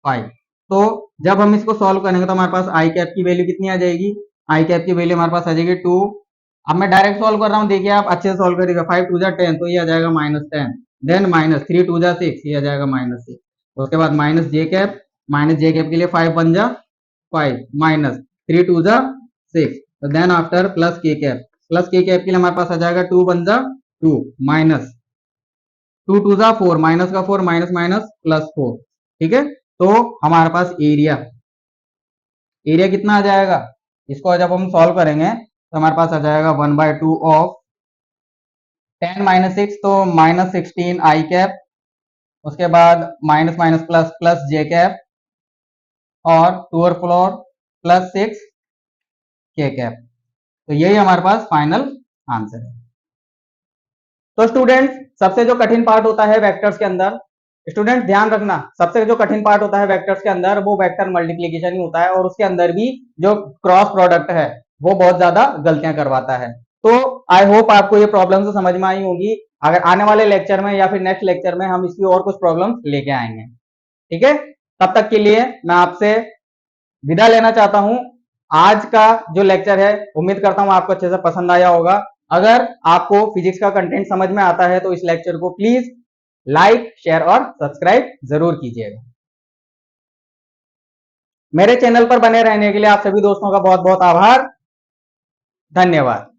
5। तो जब हम इसको सॉल्व करेंगे तो हमारे पास आई कैप की वैल्यू कितनी आ जाएगी, आई कैप की वैल्यू हमारे पास आ जाएगी 2। अब मैं डायरेक्ट सॉल्व कर रहा हूं, देखिए आप अच्छे से सॉल्व करिएगा। 5 2 10, तो ये आ जाएगा -10, देन -3 2 6, ये आ जाएगा -6, उसके बाद माइनस जे कैप माइनस जे कैप के लिए 5 बन जा 5 माइनस 3 टू जा 6, then after plus K cap, plus K cap के लिए हमारे पास आ जाएगा 2 बन जा 2 माइनस 2 टू जा 4, माइनस का 4 माइनस माइनस प्लस 4। ठीक है, तो हमारे पास एरिया एरिया कितना आ जाएगा, इसको जब हम सॉल्व करेंगे तो हमारे पास आ जाएगा 1/2 ऑफ 10 माइनस 6 तो माइनस 16 आई कैप, उसके बाद minus minus plus plus J cap और 2 और 4 प्लस 6 के कैप। तो यही हमारे पास फाइनल आंसर है। तो स्टूडेंट सबसे जो कठिन पार्ट होता है वेक्टर्स के अंदर, स्टूडेंट ध्यान रखना, सबसे जो कठिन पार्ट होता है वेक्टर्स के अंदर वो वेक्टर मल्टीप्लीकेशन ही होता है, और उसके अंदर भी जो क्रॉस प्रोडक्ट है वो बहुत ज्यादा गलतियां करवाता है। तो आई होप आपको ये प्रॉब्लम तो समझ में आई होगी। अगर आने वाले लेक्चर में या फिर नेक्स्ट लेक्चर में हम इसकी और कुछ प्रॉब्लम लेके आएंगे। ठीक है, तब तक के लिए मैं आपसे विदा लेना चाहता हूं। आज का जो लेक्चर है उम्मीद करता हूं आपको अच्छे से पसंद आया होगा। अगर आपको फिजिक्स का कंटेंट समझ में आता है तो इस लेक्चर को प्लीज लाइक शेयर और सब्सक्राइब जरूर कीजिएगा। मेरे चैनल पर बने रहने के लिए आप सभी दोस्तों का बहुत बहुत आभार, धन्यवाद।